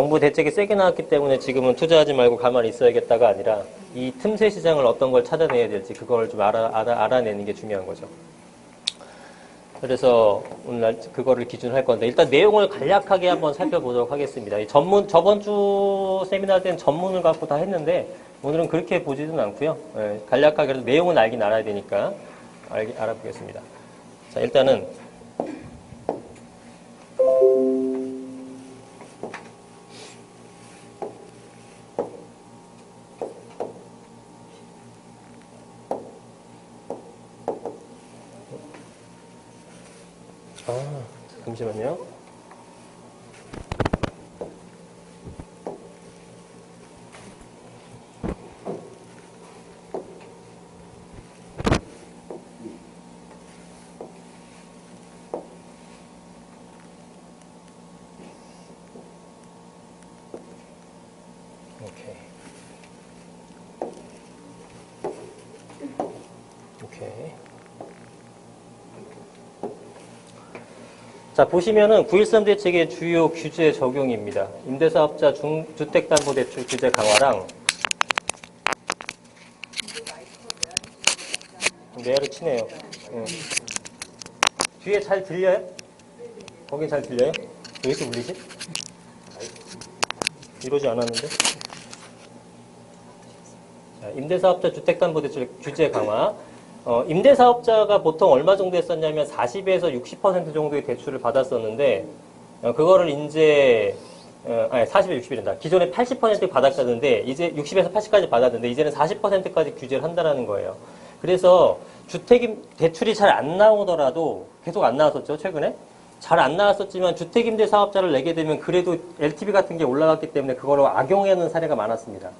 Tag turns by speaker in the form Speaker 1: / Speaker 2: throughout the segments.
Speaker 1: 정부 대책이 세게 나왔기 때문에 지금은 투자하지 말고 가만히 있어야겠다가 아니라 이 틈새 시장을 어떤 걸 찾아내야 될지 그걸 좀 알아내는 게 중요한 거죠. 그래서 오늘 그거를 기준으로 할 건데 일단 내용을 간략하게 한번 살펴보도록 하겠습니다. 저번 주 세미나 때는 전문을 갖고 다 했는데 오늘은 그렇게 보지는 않고요. 간략하게 그래도 내용은 알긴 알아야 되니까 알아보겠습니다. 자, 일단은 잠시만요. 오케이. 자, 보시면은 9.13 대책의 주요 규제 적용입니다. 임대사업자 주택담보대출 규제 강화랑 내야를 치네요. 뒤에 잘 들려요? 거긴 잘 들려요? 왜 이렇게 울리지? 이러지 않았는데? 자, 임대사업자 주택담보대출 규제 강화. 임대사업자가 보통 얼마 정도 했었냐면 40에서 60% 정도의 대출을 받았었는데, 그거를 이제, 40에서 60이란다. 기존에 80% 받았었는데, 이제 60에서 80까지 받았는데, 이제는 40%까지 규제를 한다는 거예요. 그래서 대출이 잘 안 나오더라도, 계속 안 나왔었죠, 최근에? 잘 안 나왔었지만, 주택임대사업자를 내게 되면 그래도 LTV 같은 게 올라갔기 때문에 그거를 악용하는 사례가 많았습니다.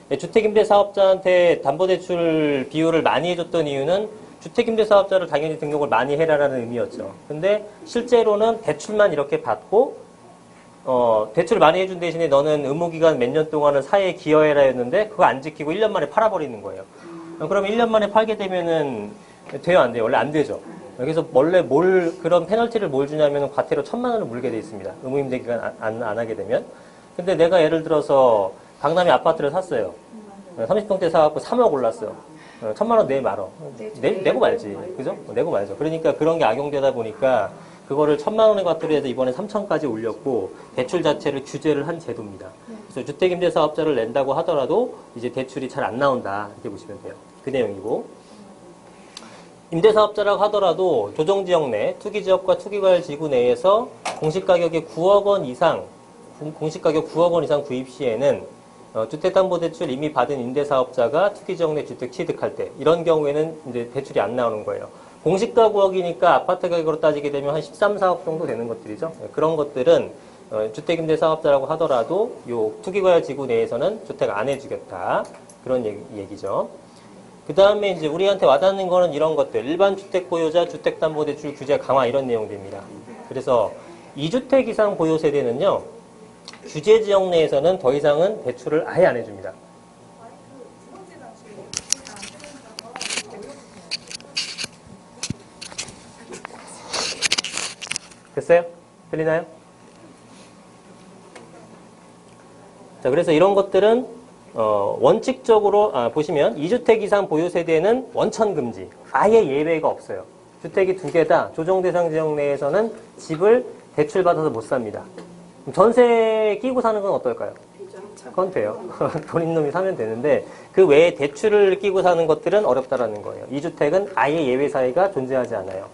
Speaker 1: 주택임대사업자한테 담보대출 비율을 많이 해줬던 이유는 주택임대사업자를 당연히 등록을 많이 해라라는 의미였죠. 근데 실제로는 대출만 이렇게 받고 대출을 많이 해준 대신에 너는 의무기간 몇 년 동안은 사회에 기여해라 했는데 그거 안 지키고 1년 만에 팔아버리는 거예요. 그러면 1년 만에 팔게 되면은 돼요, 안 돼요? 원래 안 되죠. 그래서 원래 그런 페널티를 뭘 주냐면 과태료 1,000만 원을 물게 돼 있습니다. 의무임대기간 안 하게 되면. 근데 내가 예를 들어서 강남에 아파트를 샀어요. 30평대 사갖고 3억 올랐어요. 1,000만 원 내 말어. 내고 말지. 그죠? 내고 말죠. 그러니까 그런 게 악용되다 보니까 그거를 1,000만 원의 과태료로 해서 이번에 3,000까지 올렸고 대출 자체를 규제를 한 제도입니다. 그래서 주택임대사업자를 낸다고 하더라도 이제 대출이 잘 안 나온다. 이렇게 보시면 돼요. 그 내용이고. 임대사업자라고 하더라도 조정지역 내 투기지역과 투기과열지구 내에서 공시가격의 9억 원 이상 공시가격 9억 원 이상 구입 시에는 주택담보대출 이미 받은 임대사업자가 투기지역 내 주택 취득할 때 이런 경우에는 이제 대출이 안 나오는 거예요. 공시가 9억이니까 아파트 가격으로 따지게 되면 한 13, 4억 정도 되는 것들이죠. 그런 것들은 주택임대사업자라고 하더라도 요 투기과열지구 내에서는 주택 안 해주겠다. 그런 얘기죠. 그 다음에 이제 우리한테 와닿는 거는 이런 것들. 일반 주택 보유자 주택담보대출 규제 강화 이런 내용들입니다. 그래서 2주택 이상 보유 세대는요. 규제 지역 내에서는 더 이상은 대출을 아예 안 해줍니다. 됐어요? 들리나요? 자, 그래서 이런 것들은 원칙적으로 보시면 2주택 이상 보유 세대는 원천 금지. 아예 예외가 없어요. 주택이 2개다. 조정 대상 지역 내에서는 집을 대출 받아서 못 삽니다. 전세 끼고 사는 건 어떨까요? 그건 돼요. 돈 있는 놈이 사면 되는데 그 외에 대출을 끼고 사는 것들은 어렵다라는 거예요. 2주택은 아예 예외 사유가 존재하지 않아요.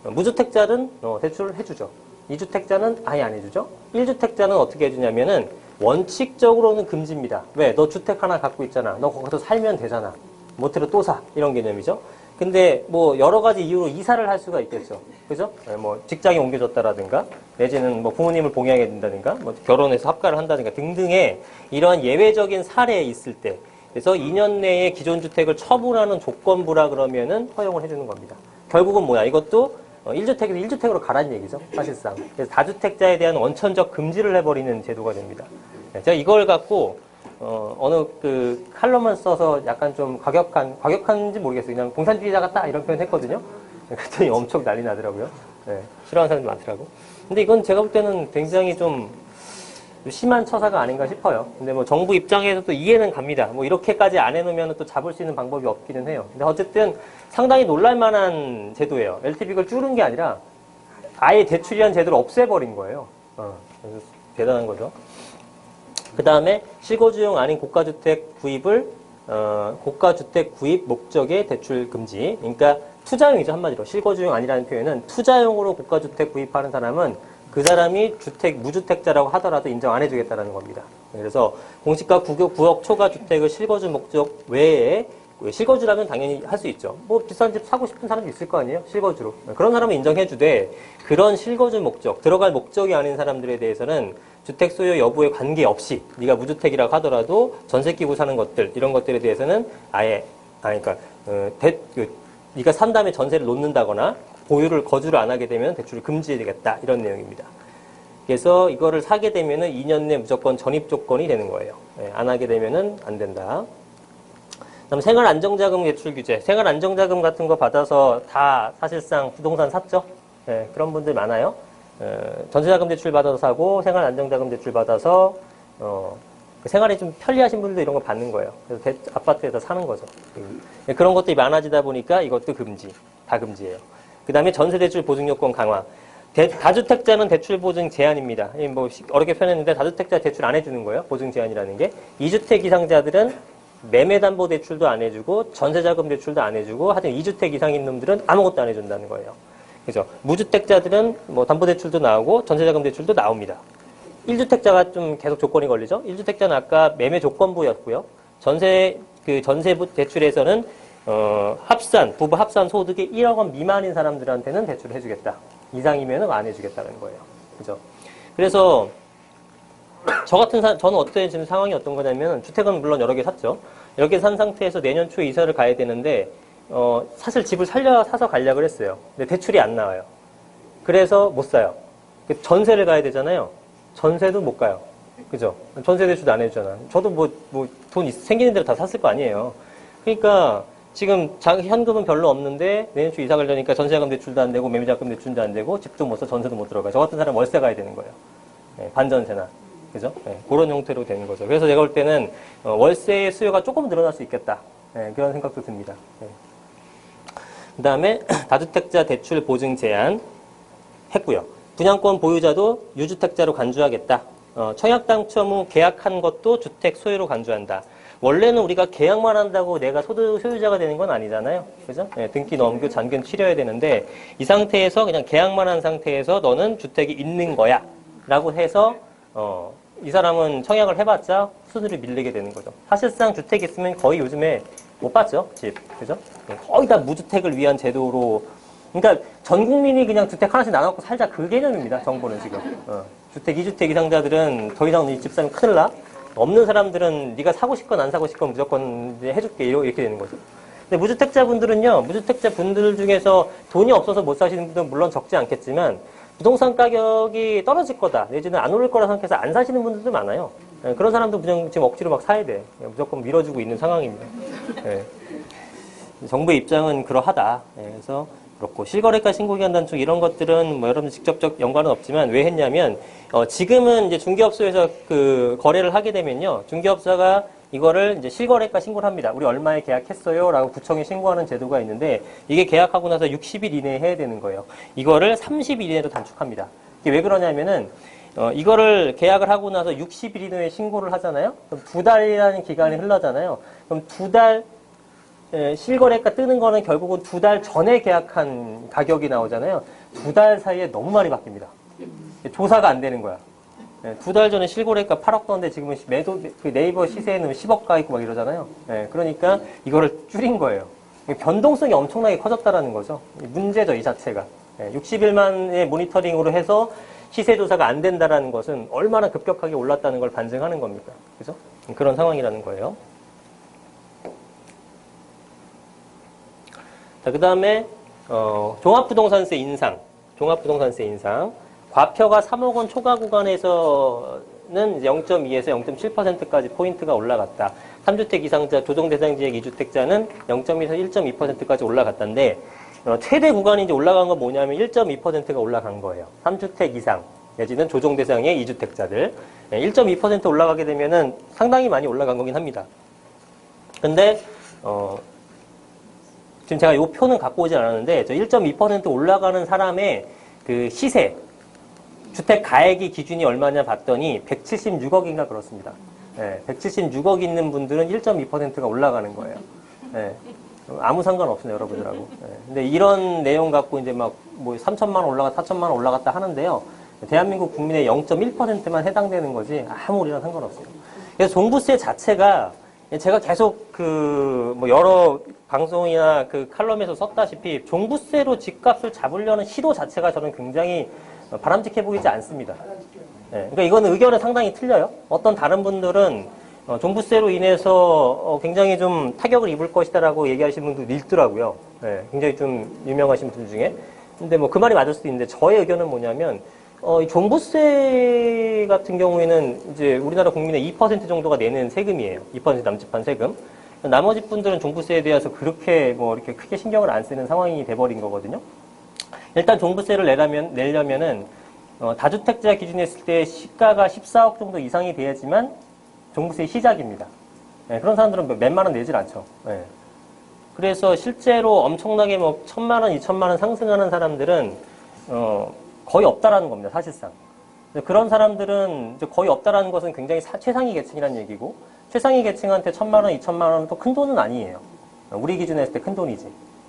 Speaker 1: 무주택자는 대출을 해주죠. 2주택자는 아예 안 해주죠. 1주택자는 어떻게 해주냐면은 원칙적으로는 금지입니다. 왜? 너 주택 하나 갖고 있잖아. 너 거기서 살면 되잖아. 못해도 또 사. 이런 개념이죠. 근데 뭐 여러 가지 이유로 이사를 할 수가 있겠죠. 그죠? 뭐 직장이 옮겨졌다라든가 내지는 뭐 부모님을 봉양해야 된다든가 뭐 결혼해서 합가를 한다든가 등등의 이런 예외적인 사례에 있을 때 그래서 2년 내에 기존 주택을 처분하는 조건부라 그러면은 허용을 해주는 겁니다. 결국은 뭐야? 이것도 1주택에서 1주택으로 가라는 얘기죠. 사실상. 그래서 다주택자에 대한 원천적 금지를 해버리는 제도가 됩니다. 제가 이걸 갖고 어느 칼럼만 써서 약간 좀 과격한지 모르겠어요. 그냥 공산주의자 같다 이런 표현 했거든요. 그랬더니 엄청 난리 나더라고요. 네, 싫어하는 사람들 많더라고. 근데 이건 제가 볼 때는 굉장히 좀 심한 처사가 아닌가 싶어요. 근데 뭐 정부 입장에서도 이해는 갑니다. 뭐 이렇게까지 안 해놓으면 또 잡을 수 있는 방법이 없기는 해요. 근데 어쨌든 상당히 놀랄만한 제도예요. LTV를 줄은 게 아니라 아예 대출이라는 제도를 없애버린 거예요. 그래서 대단한 거죠. 그 다음에 실거주용 아닌 고가주택 구입을 고가주택 구입 목적의 대출 금지. 그러니까 투자용이죠, 한마디로. 실거주용 아니라는 표현은 투자용으로 고가주택 구입하는 사람은 그 사람이 무주택자라고 하더라도 인정 안 해주겠다는 겁니다. 그래서 공시가 9억 초과 주택을 실거주 목적 외에, 실거주라면 당연히 할 수 있죠. 뭐 비싼 집 사고 싶은 사람도 있을 거 아니에요? 실거주로. 그런 사람은 인정해주되, 그런 실거주 목적, 들어갈 목적이 아닌 사람들에 대해서는 주택 소유 여부에 관계없이 네가 무주택이라고 하더라도 전세 끼고 사는 것들, 이런 것들에 대해서는 네가 산 다음에 전세를 놓는다거나 거주를 안 하게 되면 대출을 금지해야 되겠다, 이런 내용입니다. 그래서 이거를 사게 되면은 2년 내 무조건 전입 조건이 되는 거예요. 안 하게 되면은 안 된다. 그다음 생활안정자금 대출 규제. 생활안정자금 같은 거 받아서 다 사실상 부동산 샀죠? 그런 분들 많아요. 전세자금 대출 받아서 사고 생활안정자금 대출 받아서 생활이 좀 편리하신 분들도 이런 거 받는 거예요. 그래서 아파트에서 사는 거죠. 그런 것들이 많아지다 보니까 이것도 다 금지예요. 그 다음에 전세대출 보증요건 강화. 다주택자는 대출 보증 제한입니다. 뭐 어렵게 표현했는데 다주택자 대출 안 해주는 거예요. 보증 제한이라는 게. 2주택 이상자들은 매매담보대출도 안 해주고 전세자금 대출도 안 해주고 하여튼 2주택 이상인 놈들은 아무것도 안 해준다는 거예요. 그죠? 무주택자들은 뭐 담보대출도 나오고 전세자금 대출도 나옵니다. 1주택자가 좀 계속 조건이 걸리죠. 1주택자는 아까 매매 조건부였고요. 전세 대출에서는 부부 합산 소득이 1억 원 미만인 사람들한테는 대출을 해주겠다. 이상이면은 안 해주겠다는 거예요. 그죠? 그래서 저는 어떤 지금 상황이 어떤 거냐면 주택은 물론 여러 개 샀죠. 여러 개 산 상태에서 내년 초에 이사를 가야 되는데 사실 집을 사서 가려고 했어요. 근데 대출이 안 나와요. 그래서 못 사요. 전세를 가야 되잖아요. 전세도 못 가요. 그죠? 전세 대출도 안 해주잖아. 저도 돈 생기는 대로 다 샀을 거 아니에요. 그러니까 지금 현금은 별로 없는데 내년 초 이사 가려니까 전세자금 대출도 안 되고 매매자금 대출도 안 되고 집도 못 사, 전세도 못 들어가. 저 같은 사람 월세 가야 되는 거예요. 반전세나. 그죠? 그런 형태로 되는 거죠. 그래서 제가 볼 때는 월세의 수요가 조금 늘어날 수 있겠다. 그런 생각도 듭니다. 그 다음에 다주택자 대출 보증 제한 했고요. 분양권 보유자도 유주택자로 간주하겠다. 청약당첨 후 계약한 것도 주택 소유로 간주한다. 원래는 우리가 계약만 한다고 내가 소유자가 되는 건 아니잖아요. 그죠? 등기 넘겨 잔금 치려야 되는데 이 상태에서 그냥 계약만 한 상태에서 너는 주택이 있는 거야 라고 해서 이 사람은 청약을 해봤자 수수료를 밀리게 되는 거죠. 사실상 주택이 있으면 거의 요즘에 못 받죠, 집. 그죠? 거의 다 무주택을 위한 제도로. 그러니까 전 국민이 그냥 주택 하나씩 나눠갖고 살자, 그 개념입니다, 정부는 지금. 주택, 2주택 이상자들은 더 이상 이 집 사면 큰일 나. 없는 사람들은 네가 사고 싶건 안 사고 싶건 무조건 이제 해줄게, 이렇게 되는 거죠. 근데 무주택자 분들 중에서 돈이 없어서 못 사시는 분들은 물론 적지 않겠지만 부동산 가격이 떨어질 거다, 내지는 안 오를 거라 생각해서 안 사시는 분들도 많아요. 그런 사람도 그냥 지금 억지로 막 사야 돼. 무조건 밀어주고 있는 상황입니다. 정부의 입장은 그러하다. 그래서 그렇고 실거래가 신고기한 쪽 이런 것들은 뭐 여러분 직접적 연관은 없지만 왜 했냐면 지금은 이제 중개업소에서 그 거래를 하게 되면요, 중개업자가 이거를 이제 실거래가 신고를 합니다. 우리 얼마에 계약했어요? 라고 구청에 신고하는 제도가 있는데 이게 계약하고 나서 60일 이내에 해야 되는 거예요. 이거를 30일 이내로 단축합니다. 이게 왜 그러냐면은 이거를 계약을 하고 나서 60일 이내에 신고를 하잖아요. 그럼 2달이라는 기간이 흘러잖아요. 그럼 2달 실거래가 뜨는 거는 결국은 2달 전에 계약한 가격이 나오잖아요. 2달 사이에 너무 많이 바뀝니다. 조사가 안 되는 거야. 2달 전에 실거래가 8억 떴는데 지금은 네이버 시세에는 10억 가 있고 막 이러잖아요. 그러니까 이거를 줄인 거예요. 변동성이 엄청나게 커졌다라는 거죠. 문제죠, 이 자체가. 60일만의 모니터링으로 해서 시세 조사가 안 된다라는 것은 얼마나 급격하게 올랐다는 걸 반증하는 겁니까? 그죠? 그런 상황이라는 거예요. 자, 그 다음에 종합부동산세 인상. 과표가 3억 원 초과 구간에서는 0.2에서 0.7%까지 포인트가 올라갔다. 3주택 이상자 조정 대상 지역 2주택자는 0.2에서 1.2%까지 올라갔다는데 최대 구간이 이제 올라간 건 뭐냐면 1.2%가 올라간 거예요. 3주택 이상. 내지는 조정 대상의 2주택자들 1.2% 올라가게 되면은 상당히 많이 올라간 거긴 합니다. 근데 지금 제가 이 표는 갖고 오지 않았는데 저 1.2% 올라가는 사람의 그 시세 주택 가액이 기준이 얼마냐 봤더니 176억인가 그렇습니다. 176억 있는 분들은 1.2%가 올라가는 거예요. 아무 상관없어요, 여러분들하고. 근데 이런 내용 갖고 이제 막 뭐 3천만 원 올라갔다, 4천만 원 올라갔다 하는데요. 대한민국 국민의 0.1%만 해당되는 거지 아무 우리랑 상관없어요. 그래서 종부세 자체가 제가 계속 그 뭐 여러 방송이나 그 칼럼에서 썼다시피 종부세로 집값을 잡으려는 시도 자체가 저는 굉장히 바람직해 보이지 않습니다. 그러니까 이거는 의견은 상당히 틀려요. 어떤 다른 분들은 종부세로 인해서 굉장히 좀 타격을 입을 것이다라고 얘기하시는 분도 있더라고요. 굉장히 좀 유명하신 분 중에. 근데 뭐 그 말이 맞을 수도 있는데 저의 의견은 뭐냐면 이 종부세 같은 경우에는 이제 우리나라 국민의 2% 정도가 내는 세금이에요. 2% 남짓한 세금. 나머지 분들은 종부세에 대해서 그렇게 뭐 이렇게 크게 신경을 안 쓰는 상황이 돼버린 거거든요. 일단 종부세를 내려면은 다주택자 기준에 했을 때 시가가 14억 정도 이상이 돼야지만 종부세 시작입니다. 그런 사람들은 몇만 원 내질 않죠. 그래서 실제로 엄청나게 뭐 1,000만 원, 2천만 원 상승하는 사람들은 거의 없다라는 겁니다. 사실상. 그런 사람들은 이제 거의 없다라는 것은 굉장히 최상위 계층이라는 얘기고 최상위 계층한테 1,000만 원, 2천만 원은 또 큰 돈은 아니에요. 우리 기준에 했을 때 큰 돈이지.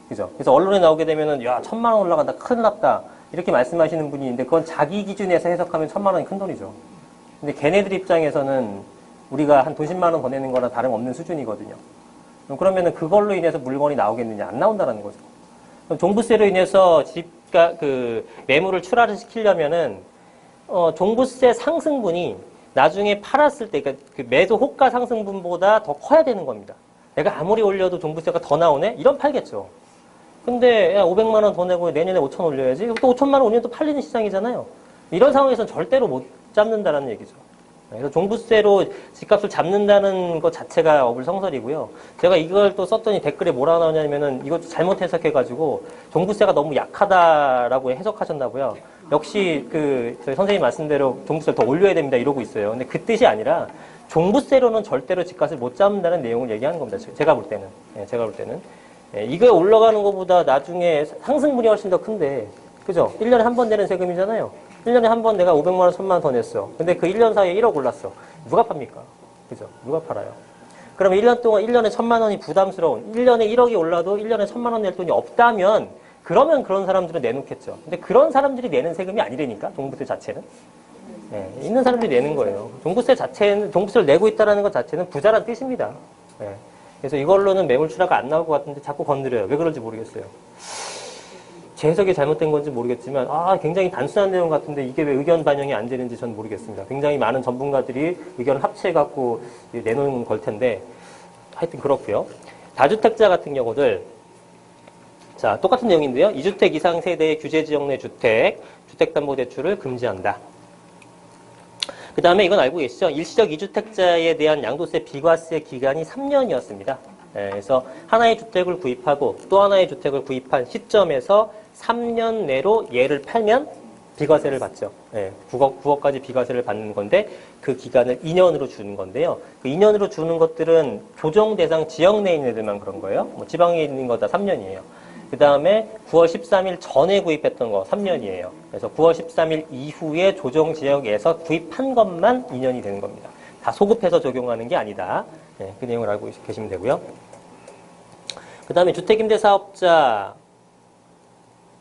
Speaker 1: 그죠? 그래서 언론에 나오게 되면은 야 1,000만 원 올라간다, 큰일 났다 이렇게 말씀하시는 분이 있는데 그건 자기 기준에서 해석하면 1,000만 원이 큰 돈이죠. 근데 걔네들 입장에서는 우리가 한 돈 10만 원 더 내는 거랑 다름없는 수준이거든요. 그러면은 그걸로 인해서 물건이 나오겠느냐? 안 나온다는 거죠. 그럼 종부세로 인해서 집가 그 매물을 출하를 시키려면은 종부세 상승분이 나중에 팔았을 때, 그러니까 그 매도 호가 상승분보다 더 커야 되는 겁니다. 내가 아무리 올려도 종부세가 더 나오네? 이런 팔겠죠. 근데 야 500만 원 더 내고 내년에 5천 올려야지. 또 5천만 원 올리면 또 팔리는 시장이잖아요. 이런 상황에서는 절대로 못 잡는다는 얘기죠. 그래서 종부세로 집값을 잡는다는 것 자체가 어불성설이고요. 제가 이걸 또 썼더니 댓글에 뭐라 나오냐면은 이것도 잘못 해석해가지고 종부세가 너무 약하다라고 해석하셨나고요. 역시 저희 선생님 말씀대로 종부세를 더 올려야 됩니다 이러고 있어요. 근데 그 뜻이 아니라 종부세로는 절대로 집값을 못 잡는다는 내용을 얘기하는 겁니다. 제가 볼 때는. 제가 볼 때는. 이게 올라가는 것보다 나중에 상승분이 훨씬 더 큰데, 그죠? 1년에 한 번 내는 세금이잖아요. 1년에 한 번 내가 500만 원, 1000만 원 더 냈어. 근데 그 1년 사이에 1억 올랐어. 누가 팝니까? 그죠? 누가 팔아요? 그러면 1년 동안 1년에 1000만 원이 부담스러운, 1년에 1억이 올라도 1년에 1000만 원 낼 돈이 없다면, 그러면 그런 사람들은 내놓겠죠. 근데 그런 사람들이 내는 세금이 아니라니까, 종부세 자체는. 있는 사람들이 내는 거예요. 종부세 자체는, 종부세를 내고 있다는 것 자체는 부자란 뜻입니다. 그래서 이걸로는 매물 출하가 안 나올 것 같은데 자꾸 건드려요. 왜 그런지 모르겠어요. 제 해석이 잘못된 건지 모르겠지만 굉장히 단순한 내용 같은데 이게 왜 의견 반영이 안 되는지 전 모르겠습니다. 굉장히 많은 전문가들이 의견을 합치해갖고 내놓은 걸 텐데 하여튼 그렇고요. 다주택자 같은 경우들 자 똑같은 내용인데요. 2주택 이상 세대의 규제지역 내 주택담보대출을 금지한다. 그 다음에 이건 알고 계시죠? 일시적 2주택자에 대한 양도세 비과세 기간이 3년이었습니다. 그래서 하나의 주택을 구입하고 또 하나의 주택을 구입한 시점에서 3년 내로 얘를 팔면 비과세를 받죠. 9억까지 비과세를 받는 건데 그 기간을 2년으로 주는 건데요. 그 2년으로 주는 것들은 조정 대상 지역 내에 있는 애들만 그런 거예요. 뭐 지방에 있는 거 다 3년이에요. 그 다음에 9월 13일 전에 구입했던 거 3년이에요. 그래서 9월 13일 이후에 조정 지역에서 구입한 것만 2년이 되는 겁니다. 다 소급해서 적용하는 게 아니다. 그 내용을 알고 계시면 되고요. 그 다음에 주택임대사업자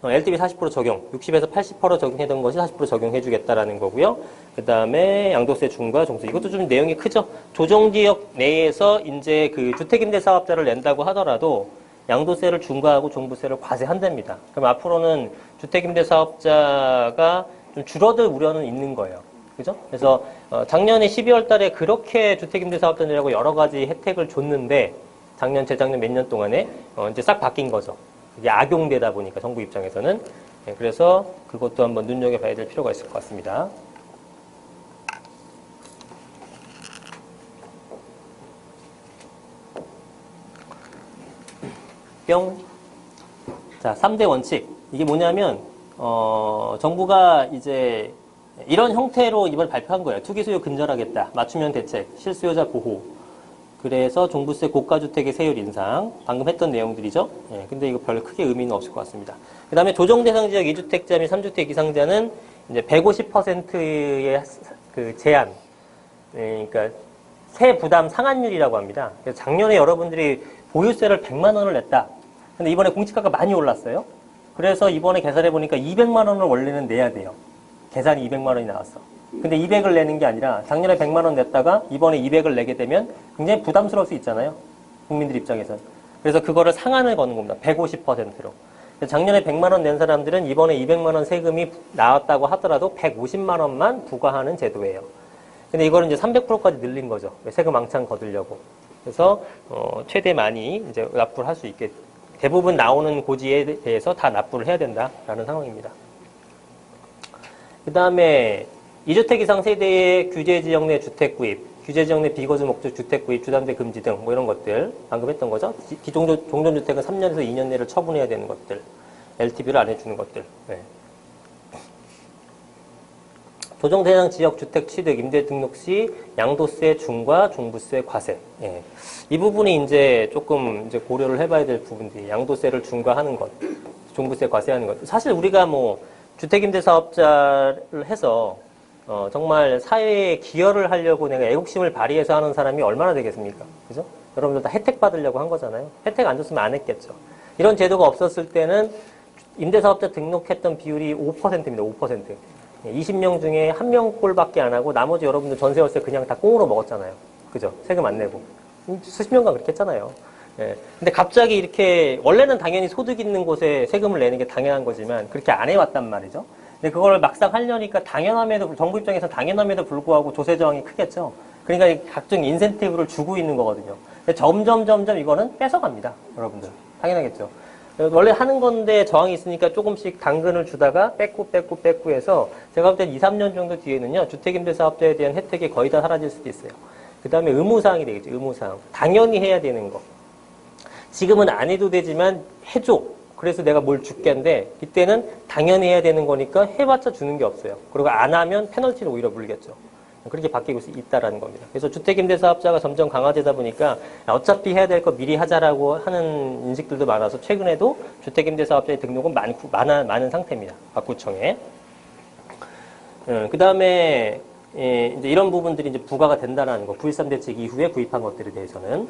Speaker 1: LTV 40% 적용, 60에서 80% 적용했던 것이 40% 적용해주겠다라는 거고요. 그 다음에 양도세 중과 종수. 이것도 좀 내용이 크죠. 조정지역 내에서 이제 그 주택임대사업자를 낸다고 하더라도 양도세를 중과하고 종부세를 과세한답니다. 그럼 앞으로는 주택임대사업자가 좀 줄어들 우려는 있는 거예요. 그죠? 그래서 작년에 12월 달에 그렇게 주택임대사업자들하고 여러 가지 혜택을 줬는데 작년, 재작년 몇 년 동안에 이제 싹 바뀐 거죠. 이게 악용되다 보니까 정부 입장에서는. 그래서 그것도 한번 눈여겨봐야 될 필요가 있을 것 같습니다. 뿅. 자, 3대 원칙. 이게 뭐냐면 정부가 이제 이런 형태로 이번에 발표한 거예요. 투기 수요 근절하겠다. 맞춤형 대책, 실수요자 보호. 그래서 종부세 고가주택의 세율 인상. 방금 했던 내용들이죠. 예, 근데 이거 별로 크게 의미는 없을 것 같습니다. 그 다음에 조정 대상 지역 2주택자 및 3주택 이상자는 이제 150%의 그 제한. 예, 그러니까 세 부담 상한율이라고 합니다. 그래서 작년에 여러분들이 보유세를 100만 원을 냈다. 근데 이번에 공시가가 많이 올랐어요. 그래서 이번에 계산해 보니까 200만 원을 원래는 내야 돼요. 계산이 200만 원이 나왔어. 근데 200을 내는 게 아니라 작년에 100만 원 냈다가 이번에 200을 내게 되면 굉장히 부담스러울 수 있잖아요. 국민들 입장에서는. 그래서 그거를 상한을 거는 겁니다. 150%로. 작년에 100만 원 낸 사람들은 이번에 200만 원 세금이 나왔다고 하더라도 150만 원만 부과하는 제도예요. 근데 이거를 이제 300%까지 늘린 거죠. 세금 왕창 거두려고. 그래서 최대 많이 이제 납부를 할 수 있게 대부분 나오는 고지에 대해서 다 납부를 해야 된다라는 상황입니다. 그 다음에 2주택 이상 세대의 규제 지역 내 주택 구입, 규제 지역 내 비거주 목적 주택 구입, 주담대 금지 등 뭐 이런 것들 방금 했던 거죠. 종전주택은 3년에서 2년 내를 처분해야 되는 것들, LTV를 안 해주는 것들. 네. 조정 대상 지역 주택 취득, 임대 등록 시 양도세 중과 종부세 과세. 예. 이 부분이 이제 조금 이제 고려를 해봐야 될 부분들이 양도세를 중과하는 것, 종부세 과세하는 것. 사실 우리가 뭐 주택임대사업자를 해서 정말 사회에 기여를 하려고 내가 애국심을 발휘해서 하는 사람이 얼마나 되겠습니까? 그죠? 여러분들 다 혜택 받으려고 한 거잖아요. 혜택 안 줬으면 안 했겠죠. 이런 제도가 없었을 때는 임대사업자 등록했던 비율이 5%입니다. 5%. 20명 중에 1명꼴밖에 안 하고 나머지 여러분들 전세월세 그냥 다 꽁으로 먹었잖아요. 그죠? 세금 안 내고. 수십 년간 그렇게 했잖아요. 예. 근데 갑자기 이렇게 원래는 당연히 소득 있는 곳에 세금을 내는 게 당연한 거지만 그렇게 안 해왔단 말이죠. 근데 그걸 막상 하려니까 당연함에도 정부 입장에서 당연함에도 불구하고 조세 저항이 크겠죠. 그러니까 각종 인센티브를 주고 있는 거거든요. 근데 점점 이거는 뺏어갑니다. 여러분들. 당연하겠죠. 원래 하는 건데 저항이 있으니까 조금씩 당근을 주다가 뺏고 해서 제가 볼 땐 2, 3년 정도 뒤에는요. 주택임대사업자에 대한 혜택이 거의 다 사라질 수도 있어요. 그 다음에 의무사항이 되겠죠. 의무사항. 당연히 해야 되는 거. 지금은 안 해도 되지만 해줘. 그래서 내가 뭘 줄게인데 이때는 당연히 해야 되는 거니까 해봤자 주는 게 없어요. 그리고 안 하면 페널티를 오히려 물겠죠. 그렇게 바뀌고 있다라는 겁니다. 그래서 주택임대사업자가 점점 강화되다 보니까 어차피 해야 될 거 미리 하자라고 하는 인식들도 많아서 최근에도 주택임대사업자의 등록은 많은 상태입니다. 박구청에. 그 다음에 이제 이런 부분들이 이제 부과가 된다라는 거. 9.13 대책 이후에 구입한 것들에 대해서는.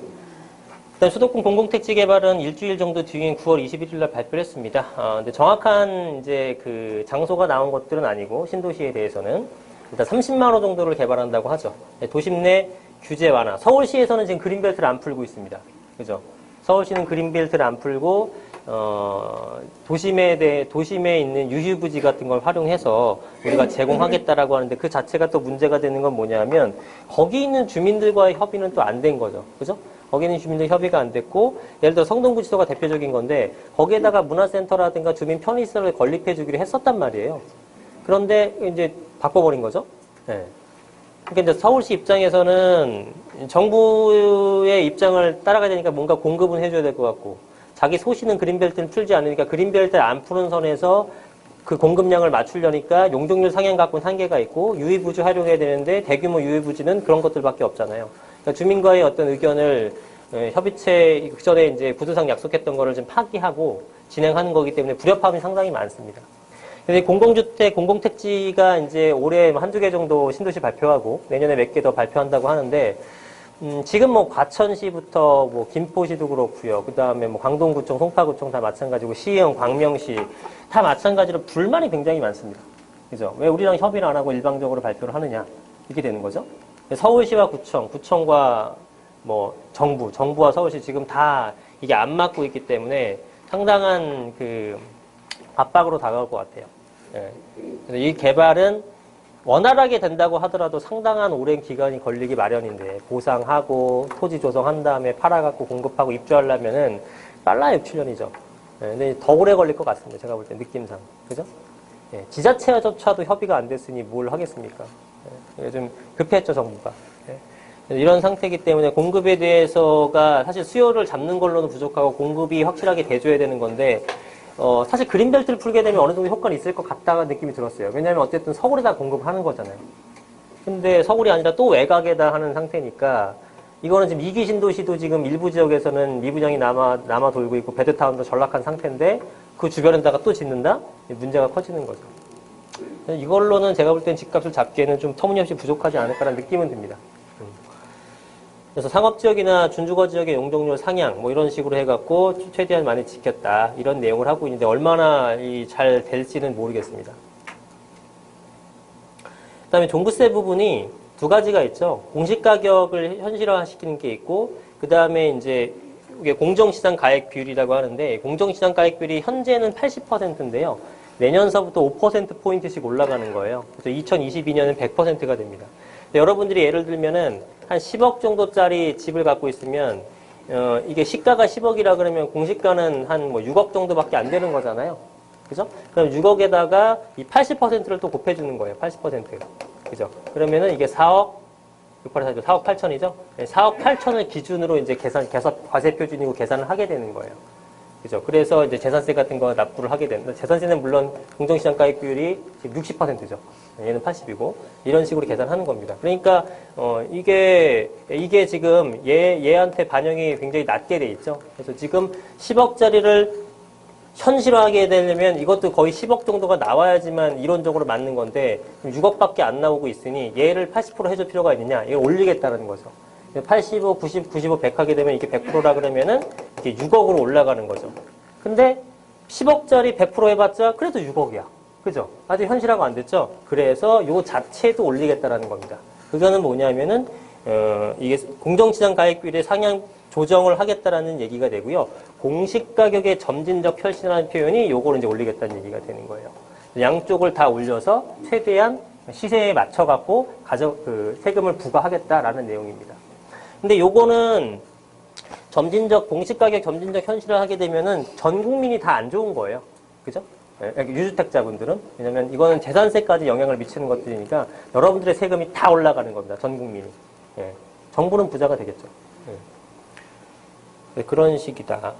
Speaker 1: 일단 수도권 공공택지 개발은 일주일 정도 뒤인 9월 21일 날 발표를 했습니다. 근데 정확한 이제 그 장소가 나온 것들은 아니고 신도시에 대해서는 일단 30만 호 정도를 개발한다고 하죠. 도심 내 규제 완화. 서울시에서는 지금 그린벨트를 안 풀고 있습니다. 그죠? 서울시는 그린벨트를 안 풀고 도심에 있는 유휴부지 같은 걸 활용해서 우리가 제공하겠다라고 하는데 그 자체가 또 문제가 되는 건 뭐냐면 거기 있는 주민들과의 협의는 또 안 된 거죠. 그죠? 거기 있는 주민들 협의가 안 됐고 예를 들어 성동구치소가 대표적인 건데 거기에다가 문화센터라든가 주민 편의시설을 건립해 주기로 했었단 말이에요. 그런데 이제 바꿔버린 거죠. 네. 그러니까 이제 서울시 입장에서는 정부의 입장을 따라가야 되니까 뭔가 공급은 해줘야 될 것 같고 자기 소시는 그린벨트를 풀지 않으니까 그린벨트를 안 푸는 선에서 그 공급량을 맞추려니까 용적률 상향 갖고는 한계가 있고 유휴부지 활용해야 되는데 대규모 유휴부지는 그런 것들밖에 없잖아요. 그러니까 주민과의 어떤 의견을 협의체 그 전에 이제 구두상 약속했던 거를 좀 파기하고 진행하는 거기 때문에 불협화음이 상당히 많습니다. 근데 공공주택, 공공택지가 이제 올해 한두 개 정도 신도시 발표하고 내년에 몇 개 더 발표한다고 하는데 지금 뭐 과천시부터 뭐 김포시도 그렇고요. 그 다음에 뭐 광동구청, 송파구청 다 마찬가지고 시흥, 광명시 다 마찬가지로 불만이 굉장히 많습니다. 그죠? 왜 우리랑 협의를 안 하고 일방적으로 발표를 하느냐 이렇게 되는 거죠. 서울시와 구청과 뭐 정부와 서울시 지금 다 이게 안 맞고 있기 때문에 상당한 그 압박으로 다가올 것 같아요. 예. 그래서 이 개발은 원활하게 된다고 하더라도 상당한 오랜 기간이 걸리기 마련인데 보상하고 토지 조성한 다음에 팔아갖고 공급하고 입주하려면은 빨라야 6-7년이죠. 예. 근데 더 오래 걸릴 것 같습니다. 제가 볼 때 느낌상. 그죠? 예. 지자체조차도 협의가 안 됐으니 뭘 하겠습니까? 예. 요즘 급했죠, 정부가. 예. 이런 상태이기 때문에 공급에 대해서가 사실 수요를 잡는 걸로는 부족하고 공급이 확실하게 돼줘야 되는 건데 사실 그린벨트를 풀게 되면 어느 정도 효과는 있을 것 같다는 느낌이 들었어요. 왜냐하면 어쨌든 서울에다 공급하는 거잖아요. 근데 서울이 아니라 또 외곽에다 하는 상태니까 이거는 지금 2기 신도시도 지금 일부 지역에서는 미분양이 남아 돌고 있고 베드타운도 전락한 상태인데 그 주변에다가 또 짓는다? 문제가 커지는 거죠. 이걸로는 제가 볼 땐 집값을 잡기에는 좀 터무니없이 부족하지 않을까라는 느낌은 듭니다. 그래서 상업지역이나 준주거지역의 용적률 상향 뭐 이런 식으로 해갖고 최대한 많이 지켰다 이런 내용을 하고 있는데 얼마나 잘 될지는 모르겠습니다. 그 다음에 종부세 부분이 두 가지가 있죠. 공시가격을 현실화시키는 게 있고 그 다음에 이제 이게 공정시장 가액 비율이라고 하는데 공정시장 가액 비율이 현재는 80%인데요. 내년서부터 5%포인트씩 올라가는 거예요. 그래서 2022년은 100%가 됩니다. 여러분들이 예를 들면은 한 10억 정도짜리 집을 갖고 있으면 이게 시가가 10억이라 그러면 공시가는 한 뭐 6억 정도밖에 안 되는 거잖아요. 그죠? 그럼 6억에다가 이 80%를 또 곱해주는 거예요. 80%. 그죠? 그러면은 이게 4억 684죠. 4억 8천이죠? 4억 8천을 기준으로 이제 과세 표준이고 계산을 하게 되는 거예요. 그죠? 그래서 이제 재산세 같은 거 납부를 하게 됩니다. 재산세는 물론 공정시장 가액 비율이 지금 60%죠. 얘는 80이고 이런 식으로 계산하는 겁니다. 그러니까 이게 지금 얘한테 반영이 굉장히 낮게 돼 있죠. 그래서 지금 10억짜리를 현실화하게 되려면 이것도 거의 10억 정도가 나와야지만 이론적으로 맞는 건데 6억밖에 안 나오고 있으니 얘를 80% 해줄 필요가 있느냐? 이걸 올리겠다는 거죠. 85, 90, 95, 100 하게 되면 이게 100%라 그러면은 이게 6억으로 올라가는 거죠. 근데 10억짜리 100% 해봤자 그래도 6억이야. 그죠? 아직 현실화가 안 됐죠? 그래서 요 자체도 올리겠다라는 겁니다. 그거는 뭐냐면은, 이게 공정시장 가액비율의 상향 조정을 하겠다라는 얘기가 되고요. 공시가격의 점진적 혈신이라는 표현이 요거를 이제 올리겠다는 얘기가 되는 거예요. 양쪽을 다 올려서 최대한 시세에 맞춰갖고 세금을 부과하겠다라는 내용입니다. 근데 요거는 공시가격 점진적 현실을 하게 되면은 전 국민이 다 안 좋은 거예요. 그죠? 유주택자분들은. 왜냐면 이거는 재산세까지 영향을 미치는 것들이니까 여러분들의 세금이 다 올라가는 겁니다. 전 국민이. 예. 정부는 부자가 되겠죠. 예. 그런 식이다.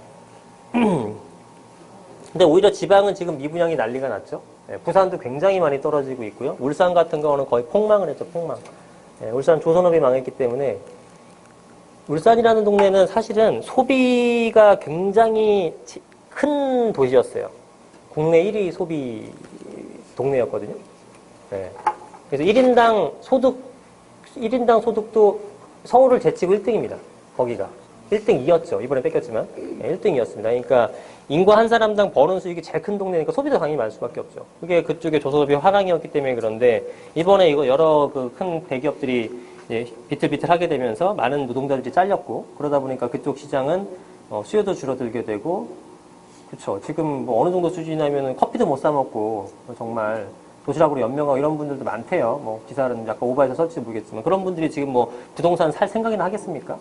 Speaker 1: 근데 오히려 지방은 지금 미분양이 난리가 났죠. 예. 부산도 굉장히 많이 떨어지고 있고요. 울산 같은 경우는 거의 폭망을 했죠. 폭망. 예. 울산 조선업이 망했기 때문에 울산이라는 동네는 사실은 소비가 굉장히 큰 도시였어요. 국내 1위 소비 동네였거든요. 네. 그래서 1인당 소득도 서울을 제치고 1등입니다. 거기가. 1등이었죠. 이번에 뺏겼지만. 네, 1등이었습니다. 그러니까 인구 한 사람당 버는 수익이 제일 큰 동네니까 소비도 당연히 많을 수밖에 없죠. 그게 그쪽에 조선업이 화강이었기 때문에 그런데 이번에 이거 여러 큰 대기업들이 비틀비틀 하게 되면서 많은 노동자들이 잘렸고 그러다 보니까 그쪽 시장은 수요도 줄어들게 되고 그렇죠. 지금 뭐 어느 정도 수준이냐면은 커피도 못 사 먹고 정말 도시락으로 연명하고 이런 분들도 많대요. 뭐 기사는 약간 오버해서 썼지 모르겠지만 그런 분들이 지금 뭐 부동산 살 생각이나 하겠습니까?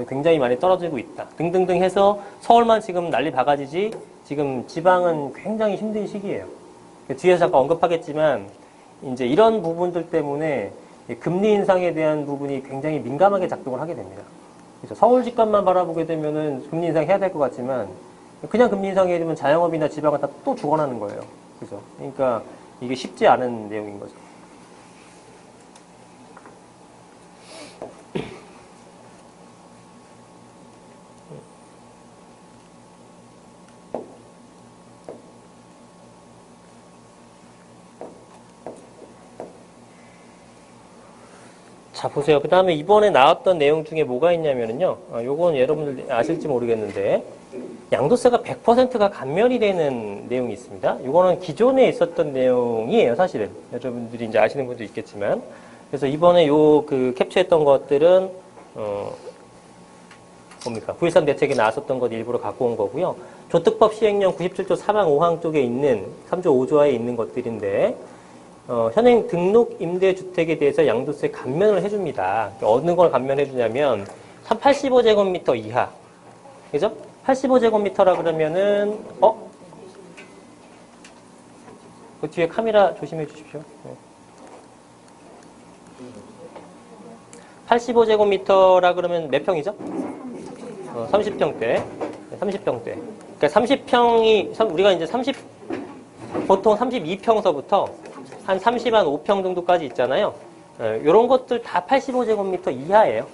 Speaker 1: 굉장히 많이 떨어지고 있다. 등등등 해서 서울만 지금 난리 바가지지 지금 지방은 굉장히 힘든 시기예요. 뒤에서 잠깐 언급하겠지만 이제 이런 부분들 때문에 금리 인상에 대한 부분이 굉장히 민감하게 작동을 하게 됩니다. 그렇죠. 서울 집값만 바라보게 되면은 금리 인상 해야 될 것 같지만 그냥 금리 인상이 되면 자영업이나 지방은 다 또 죽어나는 거예요. 그죠? 그러니까 이게 쉽지 않은 내용인 거죠. 자, 보세요. 그 다음에 이번에 나왔던 내용 중에 뭐가 있냐면요. 요건 여러분들 아실지 모르겠는데, 양도세가 100%가 감면이 되는 내용이 있습니다. 이거는 기존에 있었던 내용이에요, 사실은. 여러분들이 이제 아시는 분도 있겠지만. 그래서 이번에 캡처했던 것들은, 뭡니까? 9.13 대책에 나왔었던 것 일부러 갖고 온 거고요. 조특법 시행령 97조 3항 5항 쪽에 있는 3조 5조화에 있는 것들인데, 현행 등록 임대주택에 대해서 양도세 감면을 해줍니다. 어느 걸 감면해주냐면, 85제곱미터 이하. 그죠? 85제곱미터라 그러면은, 그 뒤에 카메라 조심해 주십시오. 85제곱미터라 그러면 몇 평이죠? 30평대. 30평대. 그러니까 30평이, 우리가 이제 보통 32평서부터 한 35평 정도까지 있잖아요. 이런 것들 다 85제곱미터 이하예요.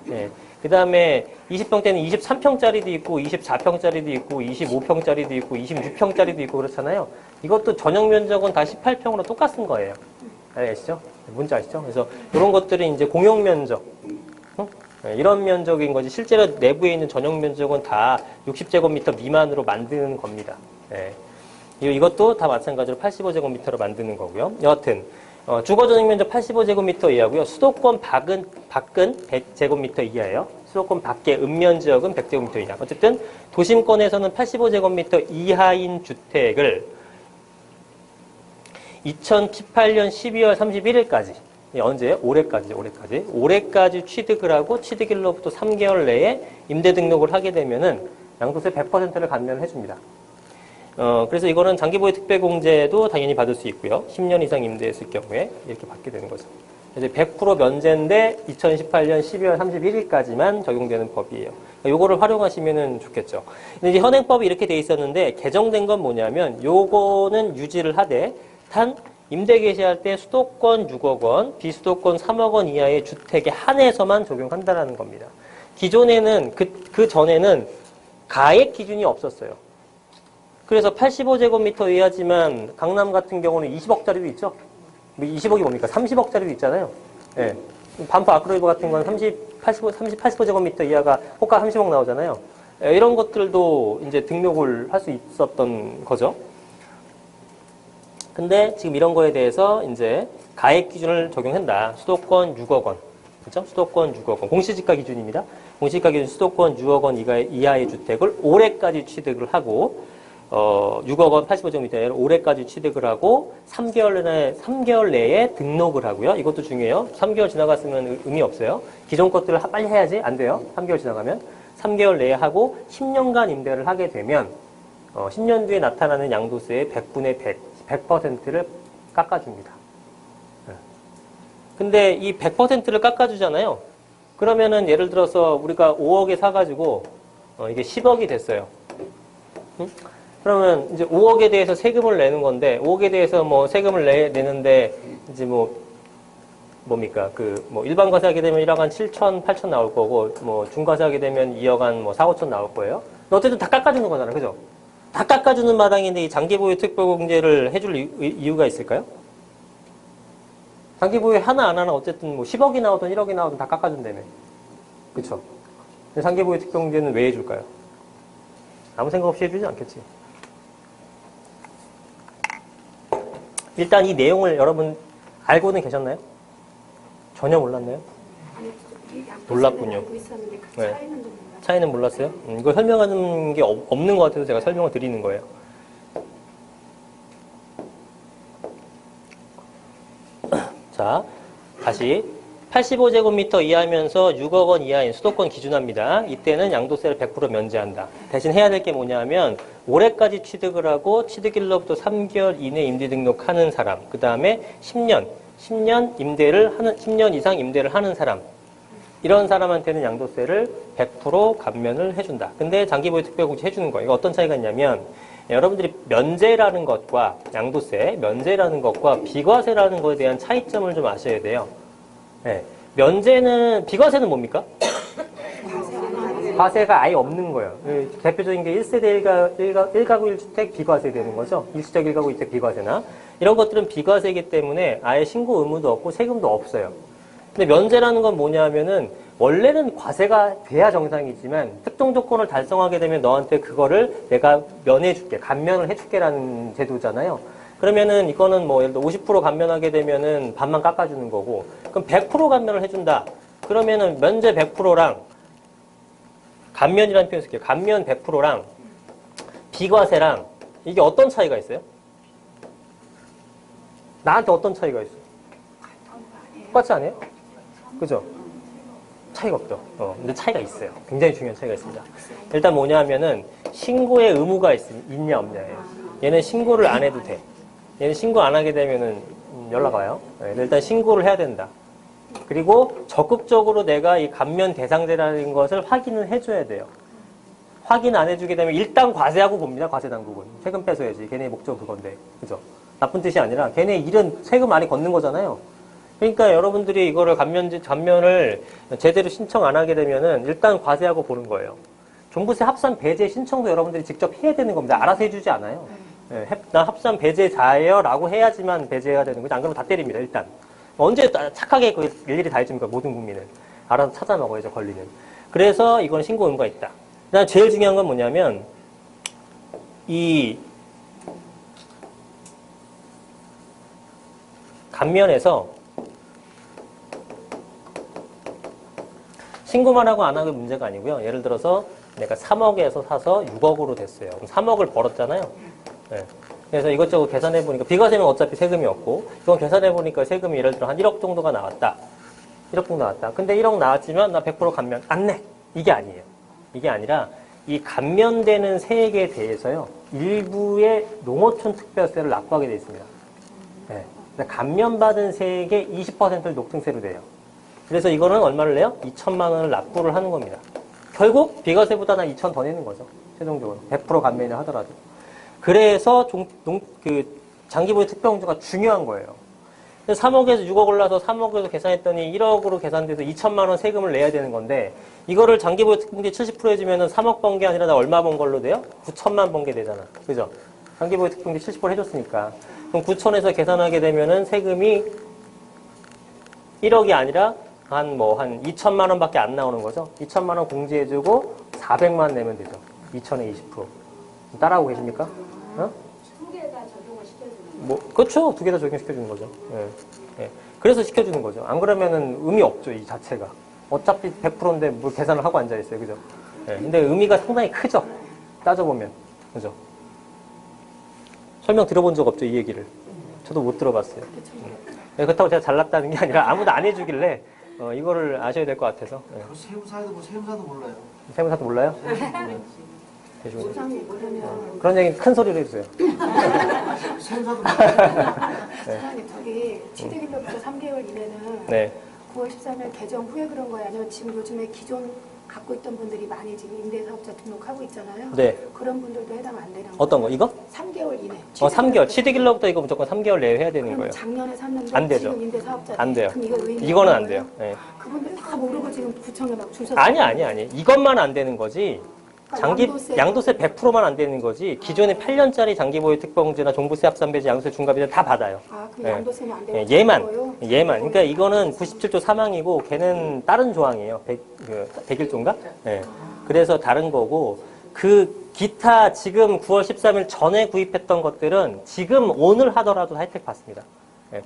Speaker 1: 예. 그 다음에 20평대는 23평짜리도 있고, 24평짜리도 있고, 25평짜리도 있고, 26평짜리도 있고 그렇잖아요. 이것도 전용 면적은 다 18평으로 똑같은 거예요. 아시죠? 뭔지 아시죠? 그래서 이런 것들은 이제 공용 면적. 이런 면적인 거지. 실제로 내부에 있는 전용 면적은 다 60제곱미터 미만으로 만드는 겁니다. 예. 이것도 다 마찬가지로 85제곱미터로 만드는 거고요. 여하튼 주거 전용 면적 85제곱미터 이하고요. 수도권 밖은 100제곱미터 이하예요. 수도권 밖의 읍면 지역은 100제곱미터 이하. 어쨌든 도심권에서는 85제곱미터 이하인 주택을 2018년 12월 31일까지 언제? 올해까지 취득을 하고 취득일로부터 3개월 내에 임대 등록을 하게 되면은 양도세 100%를 감면을 해줍니다. 그래서 이거는 장기보유 특별공제도 당연히 받을 수 있고요. 10년 이상 임대했을 경우에 이렇게 받게 되는 거죠. 이제 100% 면제인데 2018년 12월 31일까지만 적용되는 법이에요. 요거를 활용하시면 좋겠죠. 근데 이제 현행법이 이렇게 돼 있었는데 개정된 건 뭐냐면 요거는 유지를 하되 단 임대 개시할 때 수도권 6억 원, 비수도권 3억 원 이하의 주택에 한해서만 적용한다라는 겁니다. 기존에는 그 전에는 가액 기준이 없었어요. 그래서 85제곱미터 이하지만 강남 같은 경우는 20억짜리도 있죠. 20억이 뭡니까? 30억짜리도 있잖아요. 예. 반포 아크로이브 같은 건 85제곱미터 이하가 호가 30억 나오잖아요. 예, 이런 것들도 이제 등록을 할 수 있었던 거죠. 근데 지금 이런 거에 대해서 이제 가액 기준을 적용한다. 수도권 6억 원. 그렇죠? 수도권 6억 원. 공시지가 기준입니다. 공시지가 기준 수도권 6억 원 이하의 주택을 올해까지 취득을 하고 6억 원 85제곱미터를 올해까지 취득을 하고 3개월 내에 등록을 하고요. 이것도 중요해요. 3개월 지나갔으면 의미 없어요. 기존 것들을 빨리 해야지. 안 돼요. 3개월 지나가면. 3개월 내에 하고 10년간 임대를 하게 되면 10년 뒤에 나타나는 양도세의 100분의 100%를 깎아줍니다. 근데 이 100%를 깎아주잖아요. 그러면은 예를 들어서 우리가 5억에 사가지고 이게 10억이 됐어요. 응? 그러면 이제 5억에 대해서 세금을 내는 건데 5억에 대해서 뭐 세금을 내는데 이제 뭡니까 일반 과세하게 되면 1억 한 7천, 8천 나올 거고 중과세하게 되면 2억 한 4, 5천 나올 거예요. 어쨌든 다 깎아주는 거잖아요, 그죠? 다 깎아주는 마당인데 이 장기보유 특별공제를 해줄 이유가 있을까요? 장기보유 하나 안 하나 어쨌든 10억이 나오든 1억이 나오든 다 깎아준다며. 그쵸? 근데 장기보유 특별공제는 왜 해줄까요? 아무 생각 없이 해주지 않겠지. 일단 이 내용을 여러분 알고는 계셨나요? 전혀 몰랐나요? 몰랐군요. 네. 차이는 몰랐어요? 이걸 설명하는 게 없는 것 같아서 제가 설명을 드리는 거예요. 자, 다시 85제곱미터 이하면서 6억 원 이하인 수도권 기준합니다. 이때는 양도세를 100% 면제한다. 대신 해야 될 게 뭐냐면 올해까지 취득을 하고 취득일로부터 3개월 이내 임대 등록하는 사람, 그 다음에 10년 이상 임대를 하는 사람, 이런 사람한테는 양도세를 100% 감면을 해준다. 근데 장기보유 특별공제 해주는 거예요. 이거 어떤 차이가 있냐면 여러분들이 면제라는 것과 양도세, 면제라는 것과 비과세라는 것에 대한 차이점을 좀 아셔야 돼요. 네. 비과세는 뭡니까? 과세가 아예 없는 거예요. 대표적인 게 1세대 1가구 1주택 비과세 되는 거죠. 일시적 1가구 1주택 비과세나. 이런 것들은 비과세이기 때문에 아예 신고 의무도 없고 세금도 없어요. 근데 면제라는 건 뭐냐면은 원래는 과세가 돼야 정상이지만 특정 조건을 달성하게 되면 너한테 그거를 내가 면해줄게, 감면을 해줄게라는 제도잖아요. 그러면은 이거는 예를 들어 50% 감면하게 되면은 반만 깎아주는 거고, 그럼 100% 감면을 해준다. 그러면은 면제 100%랑 감면이라는 표현 쓸게요. 감면 100%랑 비과세랑 이게 어떤 차이가 있어요? 나한테 어떤 차이가 있어요? 똑같지 않아요? 그죠? 차이가 없죠. 근데 차이가 있어요. 굉장히 중요한 차이가 있습니다. 일단 뭐냐 하면은 신고의 의무가 있냐 없냐예요. 얘는 신고를 안 해도 돼. 얘는 신고 안 하게 되면은 연락 와요. 일단 신고를 해야 된다. 그리고 적극적으로 내가 이 감면 대상자라는 것을 확인을 해줘야 돼요. 확인 안 해주게 되면 일단 과세하고 봅니다. 과세당국은. 세금 빼서야지. 걔네 목적 그건데. 그죠? 나쁜 뜻이 아니라 걔네 일은 세금 많이 걷는 거잖아요. 그러니까 여러분들이 이거를 감면을 제대로 신청 안 하게 되면은 일단 과세하고 보는 거예요. 종부세 합산 배제 신청도 여러분들이 직접 해야 되는 겁니다. 알아서 해주지 않아요. 네, 나 합산 배제자예요 라고 해야지만 배제해야 되는 거지. 안 그러면 다 때립니다. 일단. 언제 착하게 그 일일이 다 해줍니까? 모든 국민은. 알아서 찾아 먹어야죠. 권리는. 그래서 이건 신고 의무가 있다. 그다음 제일 중요한 건 뭐냐면 이 감면에서 신고만 하고 안 하고 문제가 아니고요. 예를 들어서 내가 3억에서 사서 6억으로 됐어요. 그럼 3억을 벌었잖아요. 네. 그래서 이것저것 계산해보니까 비과세면 어차피 세금이 없고 이건 계산해보니까 세금이 예를 들어 한 1억 정도가 나왔다. 1억 정도 나왔다. 근데 1억 나왔지만 나 100% 감면 안 내. 이게 아니에요. 이게 아니라 이 감면되는 세액에 대해서요. 일부의 농어촌 특별세를 납부하게 되어 있습니다. 네. 감면받은 세액의 20%를 녹등세로 내요. 그래서 이거는 얼마를 내요? 2천만 원을 납부를 하는 겁니다. 결국 비과세보다 한 2천 더 내는 거죠. 최종적으로. 100% 감면을 하더라도. 그래서 장기보유 특별공제가 중요한 거예요. 3억에서 6억 올라서 3억에서 계산했더니 1억으로 계산돼서 2천만 원 세금을 내야 되는 건데 이거를 장기보유 특공제 70% 해주면 3억 번 게 아니라 나 얼마 번 걸로 돼요? 9천만 번 게 되잖아. 그죠? 장기보유 특공제 70% 해줬으니까. 그럼 9천에서 계산하게 되면은 세금이 1억이 아니라 한 2천만 원밖에 안 나오는 거죠. 2천만 원 공제해주고 400만 내면 되죠. 2천에 20%. 따라하고 계십니까? 어?
Speaker 2: 두 개 다 적용을 시켜주는
Speaker 1: 그렇죠. 두 개 다 적용시켜주는 거죠. 예. 예. 그래서 시켜주는 거죠. 안 그러면은 의미 없죠. 이 자체가. 어차피 100%인데 뭘 계산을 하고 앉아있어요. 그죠? 예. 근데 의미가 상당히 크죠. 따져보면. 그죠? 설명 들어본 적 없죠. 이 얘기를. 저도 못 들어봤어요. 예. 그렇다고 제가 잘났다는 게 아니라 아무도 안 해주길래 이거를 아셔야 될 것 같아서. 예.
Speaker 3: 세무사도 몰라요.
Speaker 1: 세무사도 몰라요?
Speaker 2: 보상이 뭐냐면
Speaker 1: 그런 얘기 큰 소리로 해주세요.
Speaker 3: 세무사도
Speaker 2: 사장님 저기 취득일로부터 3개월 이내는
Speaker 1: 네.
Speaker 2: 9월 13일 개정 후에 그런 거예요? 아니면 지금 요즘에 기존 갖고 있던 분들이 많이 지금 임대사업자 등록하고 있잖아요.
Speaker 1: 네.
Speaker 2: 그런 분들도 해당 안 되는 거예요?
Speaker 1: 어떤 거? 이거?
Speaker 2: 3개월 이내.
Speaker 1: 3개월. 취득일로부터 이거 무조건 3개월 내에 해야 되는
Speaker 2: 그럼
Speaker 1: 거예요.
Speaker 2: 작년에 샀는데
Speaker 1: 안 되죠.
Speaker 2: 지금 임대사업자
Speaker 1: 안 돼요.
Speaker 2: 그럼 이거 의미
Speaker 1: 이거는
Speaker 2: 없는
Speaker 1: 안 돼요.
Speaker 2: 거예요?
Speaker 1: 네.
Speaker 2: 그분들 다 모르고 지금 구청에 막 줄 섰어요.
Speaker 1: 아니. 이것만 안 되는 거지. 양도세 100%만 안 되는 거지. 기존에 8년짜리 장기보유 특별공제나 종부세 합산배제, 양도세 중과비를 다 받아요.
Speaker 2: 아, 그럼
Speaker 1: 네.
Speaker 2: 양도세는 안 되는
Speaker 1: 얘만.
Speaker 2: 거예요?
Speaker 1: 그러니까 이거는 97조 3항이고 걔는 다른 조항이에요. 101조인가? 네. 그래서 다른 거고 그 기타 지금 9월 13일 전에 구입했던 것들은 지금 오늘 하더라도 혜택 받습니다.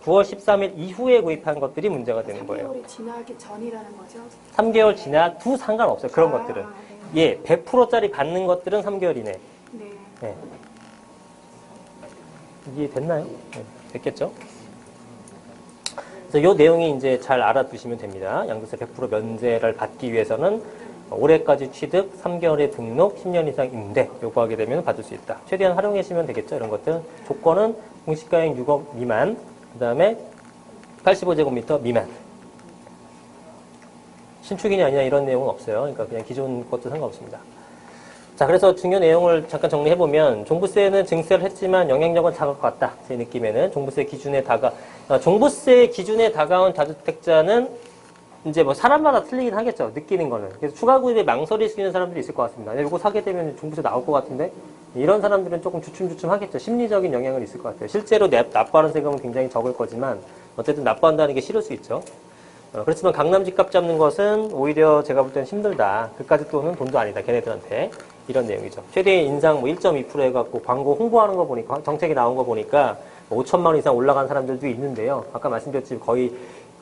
Speaker 1: 9월 13일 이후에 구입한 것들이 문제가 되는 거예요.
Speaker 2: 3개월이 지나기 전이라는 거죠?
Speaker 1: 3개월 지나도 상관없어요. 그런 것들은.
Speaker 2: 네.
Speaker 1: 예, 100%짜리 받는 것들은 3개월 이내.
Speaker 2: 네.
Speaker 1: 네. 이해됐나요? 네, 됐겠죠? 그래서 이 내용이 이제 잘 알아두시면 됩니다. 양도세 100% 면제를 받기 위해서는 올해까지 취득, 3개월의 등록, 10년 이상 임대 요구하게 되면 받을 수 있다. 최대한 활용하시면 되겠죠. 이런 것들. 조건은 공시가액 6억 미만, 그 다음에 85제곱미터 미만. 신축이냐 아니냐 이런 내용은 없어요. 그러니까 그냥 기존 것도 상관없습니다. 자, 그래서 중요 내용을 잠깐 정리해보면 종부세는 증세를 했지만 영향력은 작을 것 같다. 제 느낌에는 종부세 기준에 종부세 기준에 다가온 다주택자는 이제 사람마다 틀리긴 하겠죠. 느끼는 거는. 그래서 추가 구입에 망설일 수 있는 사람들이 있을 것 같습니다. 이거 사게 되면 종부세 나올 것 같은데 이런 사람들은 조금 주춤주춤 하겠죠. 심리적인 영향은 있을 것 같아요. 실제로 납부하는 세금은 굉장히 적을 거지만 어쨌든 납부한다는 게 싫을 수 있죠. 그렇지만 강남 집값 잡는 것은 오히려 제가 볼 때는 힘들다. 그까짓 돈은 돈도 아니다. 걔네들한테. 이런 내용이죠. 최대 인상 1.2% 해갖고 광고 홍보하는 거 보니까, 정책이 나온 거 보니까 5천만 원 이상 올라간 사람들도 있는데요. 아까 말씀드렸지만 거의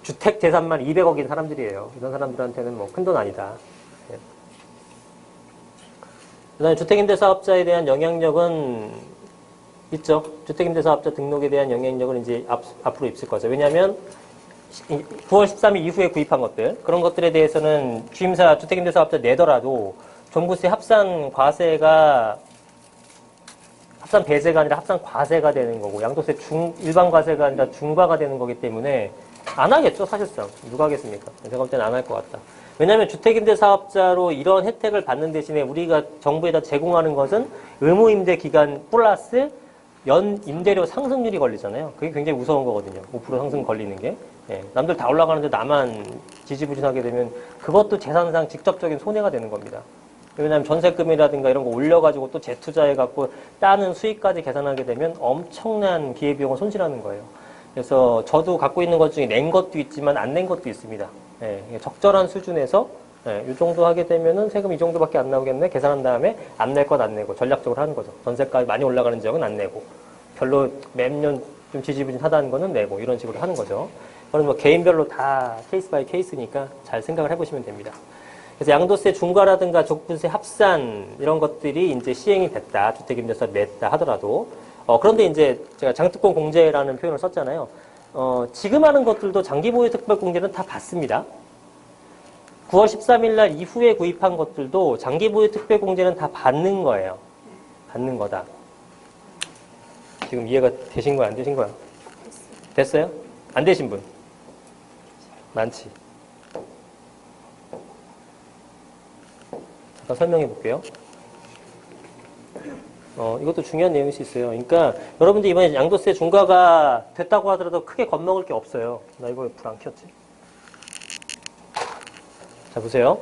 Speaker 1: 주택 재산만 200억인 사람들이에요. 이런 사람들한테는 큰 돈 아니다. 예. 그 다음에 주택임대사업자에 대한 영향력은 있죠. 주택임대사업자 등록에 대한 영향력은 이제 앞으로 있을 거죠. 왜냐하면 9월 13일 이후에 구입한 것들, 그런 것들에 대해서는 주임사 주택임대사업자 내더라도 종부세 합산 배제가 아니라 합산 과세가 되는 거고, 양도세 일반 과세가 아니라 중과가 되는 거기 때문에 안 하겠죠, 사실상. 누가 하겠습니까? 제가 볼 때는 안 할 것 같다. 왜냐하면 주택임대사업자로 이런 혜택을 받는 대신에 우리가 정부에다 제공하는 것은 의무임대 기간 플러스 연 임대료 상승률이 걸리잖아요. 그게 굉장히 무서운 거거든요. 5% 상승 걸리는 게. 예, 남들 다 올라가는데 나만 지지부진하게 되면 그것도 재산상 직접적인 손해가 되는 겁니다. 왜냐하면 전세금이라든가 이런 거 올려가지고 또 재투자해갖고 따는 수익까지 계산하게 되면 엄청난 기회비용을 손실하는 거예요. 그래서 저도 갖고 있는 것 중에 낸 것도 있지만 안 낸 것도 있습니다. 예, 적절한 수준에서 이 정도 하게 되면은 세금 이 정도밖에 안 나오겠네. 계산한 다음에 안 낼 것 안 내고 전략적으로 하는 거죠. 전세가 많이 올라가는 지역은 안 내고 별로 매년 좀 지지부진하다는 거는 내고 이런 식으로 하는 거죠. 그건 뭐 개인별로 다 케이스 바이 케이스니까 잘 생각을 해보시면 됩니다. 그래서 양도세 중과라든가 종부세 합산 이런 것들이 이제 시행이 됐다. 주택임대차를 냈다 하더라도 그런데 이제 제가 장특권 공제라는 표현을 썼잖아요. 지금 하는 것들도 장기보유 특별공제는 다 받습니다. 9월 13일 날 이후에 구입한 것들도 장기보유 특별공제는 다 받는 거예요. 받는 거다. 지금 이해가 되신 거야, 안 되신 거야? 됐어요? 안 되신 분? 많지. 잠깐 설명해 볼게요. 이것도 중요한 내용일 수 있어요. 그러니까 여러분들 이번에 양도세 중과가 됐다고 하더라도 크게 겁먹을 게 없어요. 나 이거 불 안 켰지? 자, 보세요.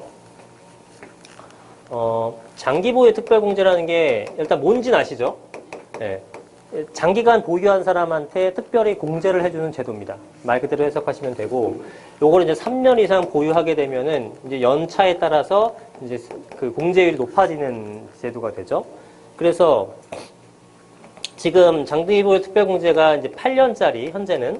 Speaker 1: 장기보유 특별공제라는 게 일단 뭔지는 아시죠? 네. 장기간 보유한 사람한테 특별히 공제를 해주는 제도입니다. 말 그대로 해석하시면 되고, 요거를 이제 3년 이상 보유하게 되면은 이제 연차에 따라서 이제 그 공제율이 높아지는 제도가 되죠. 그래서 지금 장기보유 특별공제가 이제 8년짜리 현재는,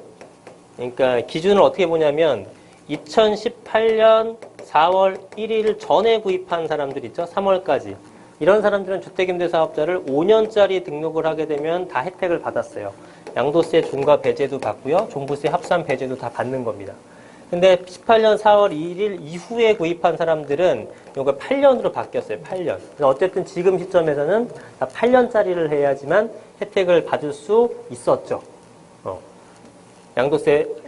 Speaker 1: 그러니까 기준을 어떻게 보냐면 2018년 4월 1일 전에 구입한 사람들 있죠? 3월까지. 이런 사람들은 주택임대사업자를 5년짜리 등록을 하게 되면 다 혜택을 받았어요. 양도세 중과 배제도 받고요. 종부세 합산 배제도 다 받는 겁니다. 근데 18년 4월 2일 이후에 구입한 사람들은 이거 8년으로 바뀌었어요. 8년. 어쨌든 지금 시점에서는 다 8년짜리를 해야지만 혜택을 받을 수 있었죠.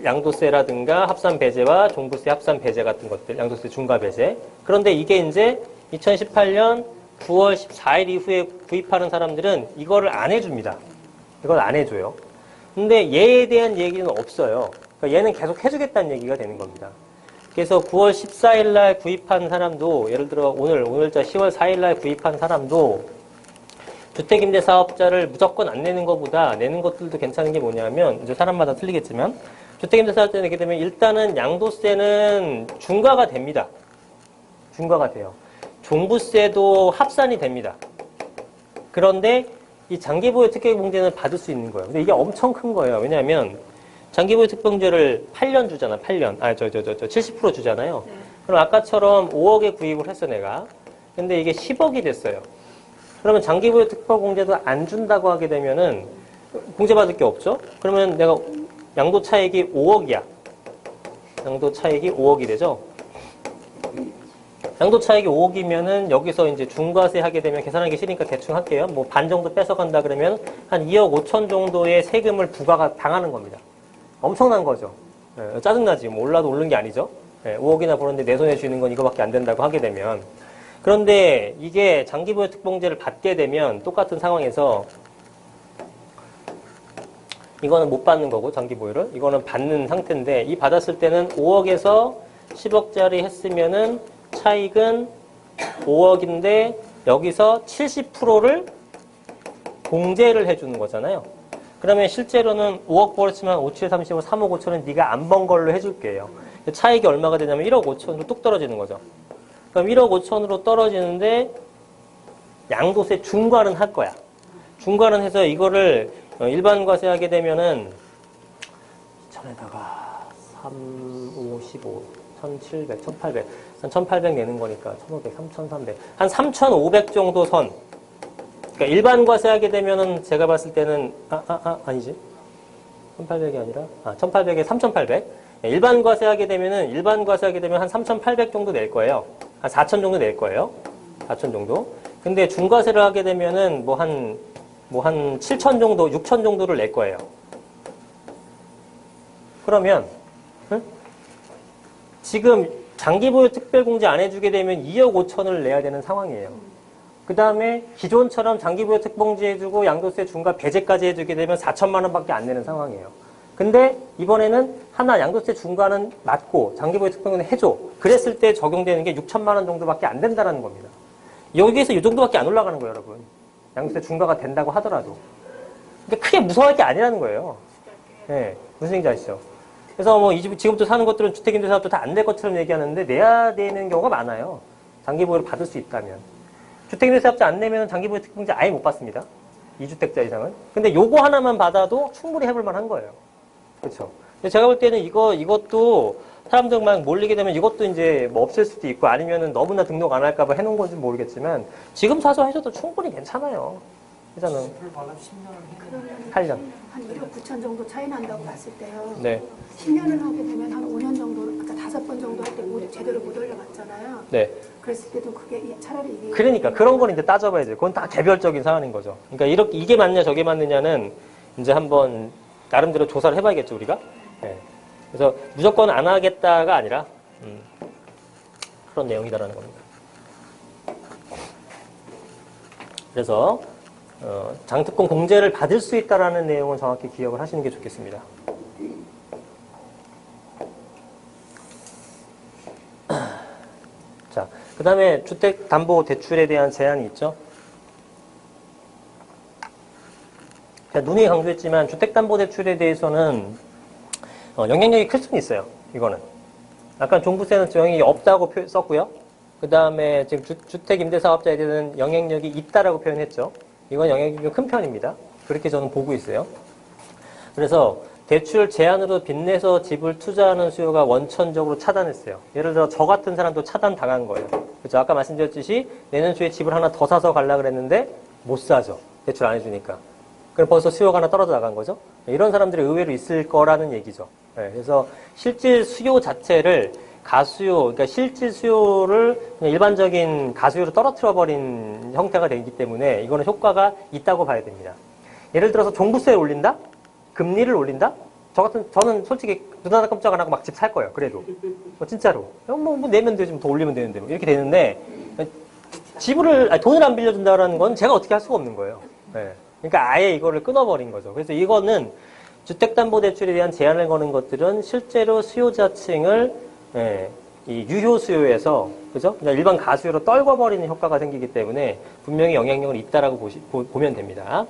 Speaker 1: 양도세라든가 합산 배제와 종부세 합산 배제 같은 것들, 양도세 중과 배제. 그런데 이게 이제 2018년 9월 14일 이후에 구입하는 사람들은 이거를 안 해줍니다. 이걸 안 해줘요. 근데 얘에 대한 얘기는 없어요. 그러니까 얘는 계속 해주겠다는 얘기가 되는 겁니다. 그래서 9월 14일 날 구입한 사람도, 예를 들어 오늘자 10월 4일 날 구입한 사람도 주택임대사업자를 무조건 안 내는 것보다 내는 것들도 괜찮은 게 뭐냐면, 이제 사람마다 틀리겠지만, 주택임대사업자 내게 되면 일단은 양도세는 중과가 됩니다. 중과가 돼요. 종부세도 합산이 됩니다. 그런데 이 장기보유 특별공제는 받을 수 있는 거예요. 근데 이게 엄청 큰 거예요. 왜냐하면 장기보유 특별공제를 8년 주잖아, 8년. 70% 주잖아요. 그럼 아까처럼 5억에 구입을 했어, 내가. 근데 이게 10억이 됐어요. 그러면 장기보유 특별공제도 안 준다고 하게 되면은 공제받을 게 없죠? 그러면 내가 양도 차익이 5억이야. 양도 차익이 5억이 되죠? 양도 차익이 5억이면은 여기서 이제 중과세 하게 되면 계산하기 싫으니까 대충 할게요. 뭐 반 정도 뺏어간다 그러면 한 2억 5천 정도의 세금을 부과가 당하는 겁니다. 엄청난 거죠. 예, 짜증나지. 뭐 올라도 오른 게 아니죠. 5억이나 벌었는데 내 손에 쥐는 건 이거밖에 안 된다고 하게 되면. 그런데 이게 장기보유 특공제를 받게 되면 똑같은 상황에서 이거는 못 받는 거고, 장기보유를. 이거는 받는 상태인데, 이 받았을 때는 5억에서 10억짜리 했으면은 차익은 5억인데 여기서 70%를 공제를 해주는 거잖아요. 그러면 실제로는 5억 벌었지만 5, 7, 35, 3억 5천은 네가 안 번 걸로 해줄게요. 차익이 얼마가 되냐면 1억 5천으로 뚝 떨어지는 거죠. 그럼 1억 5천으로 떨어지는데 양도세 중과는 할 거야. 중과는 해서 이거를 일반과세 하게 되면은 1000에다가 3, 5, 15, 1700, 1800, 한 1800 내는 거니까 1500, 3300, 한 3500 정도 선. 그러니까 일반과세 하게 되면은 제가 봤을 때는 아니지. 1800이 아니라 1800에 3800. 일반과세 하게 되면은 한 3800 정도 낼 거예요. 한 4000 정도 낼 거예요. 4000 정도. 근데 중과세를 하게 되면은 한 7000 정도, 6000 정도를 낼 거예요. 그러면 지금 장기보유 특별공제 안 해주게 되면 2억 5천을 내야 되는 상황이에요. 그 다음에 기존처럼 장기보유 특공제 해주고 양도세 중과 배제까지 해주게 되면 4천만 원밖에 안 내는 상황이에요. 근데 이번에는 하나 양도세 중과는 맞고 장기보유 특별공제 해줘. 그랬을 때 적용되는 게 6천만 원 정도밖에 안 된다는 겁니다. 여기에서 이 정도밖에 안 올라가는 거예요, 여러분. 양도세 중과가 된다고 하더라도. 그러니까 크게 무서워할 게 아니라는 거예요. 네, 무슨 얘기인지 아시죠? 그래서 뭐 이 집 지금부터 사는 것들은 주택임대사업도 다 안 될 것처럼 얘기하는데 내야 되는 경우가 많아요. 장기보유를 받을 수 있다면. 주택임대사업자 안 내면 장기보유 특공제 아예 못 받습니다. 2주택자 이상은. 근데 요거 하나만 받아도 충분히 해볼 만한 거예요. 그렇죠? 근데 제가 볼 때는 이것도 사람들 막 몰리게 되면 이것도 이제 뭐 없을 수도 있고 아니면은 너무나 등록 안 할까봐 해놓은 건지 모르겠지만 지금 사서 하셔도 충분히 괜찮아요. 회사는
Speaker 3: 집을 받아 10년을
Speaker 2: 그러면
Speaker 1: 8년.
Speaker 2: 한 1억 9천 정도 차이 난다고 봤을 때요.
Speaker 1: 네.
Speaker 2: 10년을 하게 되면 한 5년 정도, 아까 5번 정도 할 때 제대로 못 올려봤잖아요.
Speaker 1: 네.
Speaker 2: 그랬을 때도 그게 차라리 이게.
Speaker 1: 그러니까 그런 건 이제 따져봐야 돼요. 그건 다 개별적인 사안인 거죠. 그러니까 이게 맞냐 저게 맞느냐는 이제 한번 나름대로 조사를 해봐야겠죠 우리가. 네. 그래서 무조건 안 하겠다가 아니라 그런 내용이다라는 겁니다. 그래서 장특권 공제를 받을 수 있다라는 내용은 정확히 기억을 하시는 게 좋겠습니다. 자, 그 다음에 주택담보대출에 대한 제한이 있죠. 제가 누누이 강조했지만 주택담보대출에 대해서는 영향력이 클 수는 있어요. 이거는. 아까 종부세는 영향이 없다고 썼고요. 그 다음에 지금 주택임대사업자에 대한 영향력이 있다라고 표현했죠. 이건 영향력이 큰 편입니다. 그렇게 저는 보고 있어요. 그래서 대출 제한으로 빚내서 집을 투자하는 수요가 원천적으로 차단했어요. 예를 들어 저 같은 사람도 차단당한 거예요. 그렇죠? 아까 말씀드렸듯이 내년 초에 집을 하나 더 사서 가려고 그랬는데 못 사죠. 대출 안 해주니까. 그럼 벌써 수요가 하나 떨어져 나간 거죠. 이런 사람들이 의외로 있을 거라는 얘기죠. 네, 그래서 실질 수요 자체를 가수요, 그러니까 실질 수요를 그냥 일반적인 가수요로 떨어뜨려 버린 형태가 되기 때문에 이거는 효과가 있다고 봐야 됩니다. 예를 들어서 종부세를 올린다? 금리를 올린다? 저는 솔직히 눈 하나 깜짝 안 하고 막 집 살 거예요. 그래도. 진짜로. 뭐 내면 되지, 더 올리면 되는데. 뭐 이렇게 되는데, 돈을 안 빌려준다라는 건 제가 어떻게 할 수가 없는 거예요. 네. 그러니까 아예 이거를 끊어버린 거죠. 그래서 이거는 주택담보대출에 대한 제한을 거는 것들은 실제로 수요자층을 이 유효 수요에서 그죠? 그냥 일반 가수요로 떨궈버리는 효과가 생기기 때문에 분명히 영향력은 있다라고 보면 됩니다.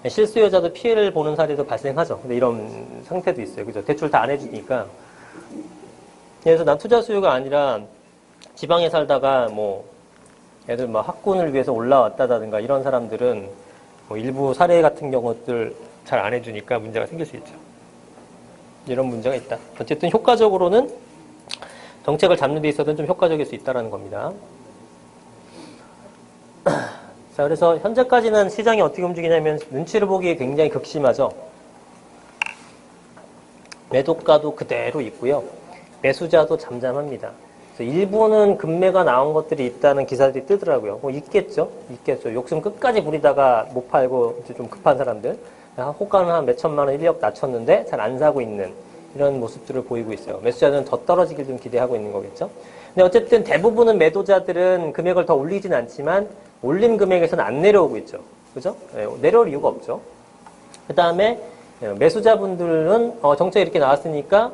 Speaker 1: 실수요자도 피해를 보는 사례도 발생하죠. 근데 이런 상태도 있어요. 그죠? 대출 다 안 해주니까. 그래서 난 투자 수요가 아니라 지방에 살다가 뭐 애들 막 학군을 위해서 올라왔다든가 이런 사람들은 뭐 일부 사례 같은 경우들 잘 안 해주니까 문제가 생길 수 있죠. 이런 문제가 있다. 어쨌든 효과적으로는 정책을 잡는 데 있어서는 좀 효과적일 수 있다는 겁니다. 자, 그래서 현재까지는 시장이 어떻게 움직이냐면 눈치를 보기에 굉장히 극심하죠. 매도가도 그대로 있고요. 매수자도 잠잠합니다. 그래서 일부는 급매가 나온 것들이 있다는 기사들이 뜨더라고요. 뭐 있겠죠. 욕심 끝까지 부리다가 못 팔고 이제 좀 급한 사람들. 호가는 한 몇천만 원, 1억 낮췄는데 잘 안 사고 있는 이런 모습들을 보이고 있어요. 매수자는 더 떨어지길 좀 기대하고 있는 거겠죠. 근데 어쨌든 대부분은 매도자들은 금액을 더 올리진 않지만 올린 금액에서는 안 내려오고 있죠. 그죠? 내려올 이유가 없죠. 그 다음에 매수자분들은 정책이 이렇게 나왔으니까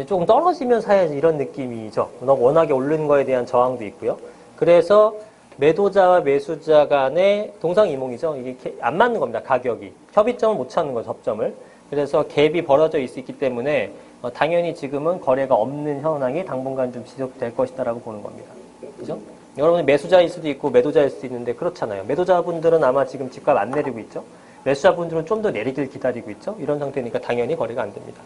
Speaker 1: 조금 떨어지면 사야지 이런 느낌이죠. 워낙에 오른 거에 대한 저항도 있고요. 그래서 매도자와 매수자 간의 동상이몽이죠. 이게 안 맞는 겁니다. 가격이. 협의점을 못 찾는 거죠. 접점을. 그래서 갭이 벌어져 있기 때문에 당연히 지금은 거래가 없는 현황이 당분간 좀 지속될 것이다라고 보는 겁니다. 그죠? 여러분 매수자일 수도 있고 매도자일 수도 있는데 그렇잖아요. 매도자분들은 아마 지금 집값 안 내리고 있죠. 매수자분들은 좀 더 내리길 기다리고 있죠. 이런 상태니까 당연히 거래가 안 됩니다.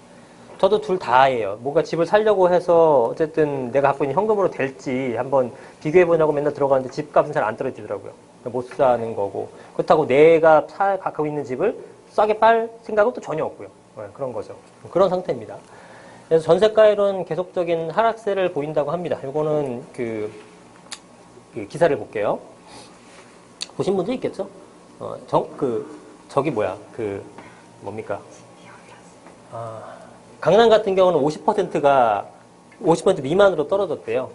Speaker 1: 저도 둘 다예요. 뭔가 집을 살려고 해서 어쨌든 내가 갖고 있는 현금으로 될지 한번 비교해보냐고 맨날 들어가는데 집값은 잘 안 떨어지더라고요. 못 사는 거고. 그렇다고 내가 갖고 있는 집을 싸게 팔 생각은 또 전혀 없고요. 그런 거죠. 그런 상태입니다. 그래서 전세가율은 계속적인 하락세를 보인다고 합니다. 이거는 그 기사를 볼게요. 보신 분도 있겠죠? 뭡니까? 강남 같은 경우는 50%가 50% 미만으로 떨어졌대요.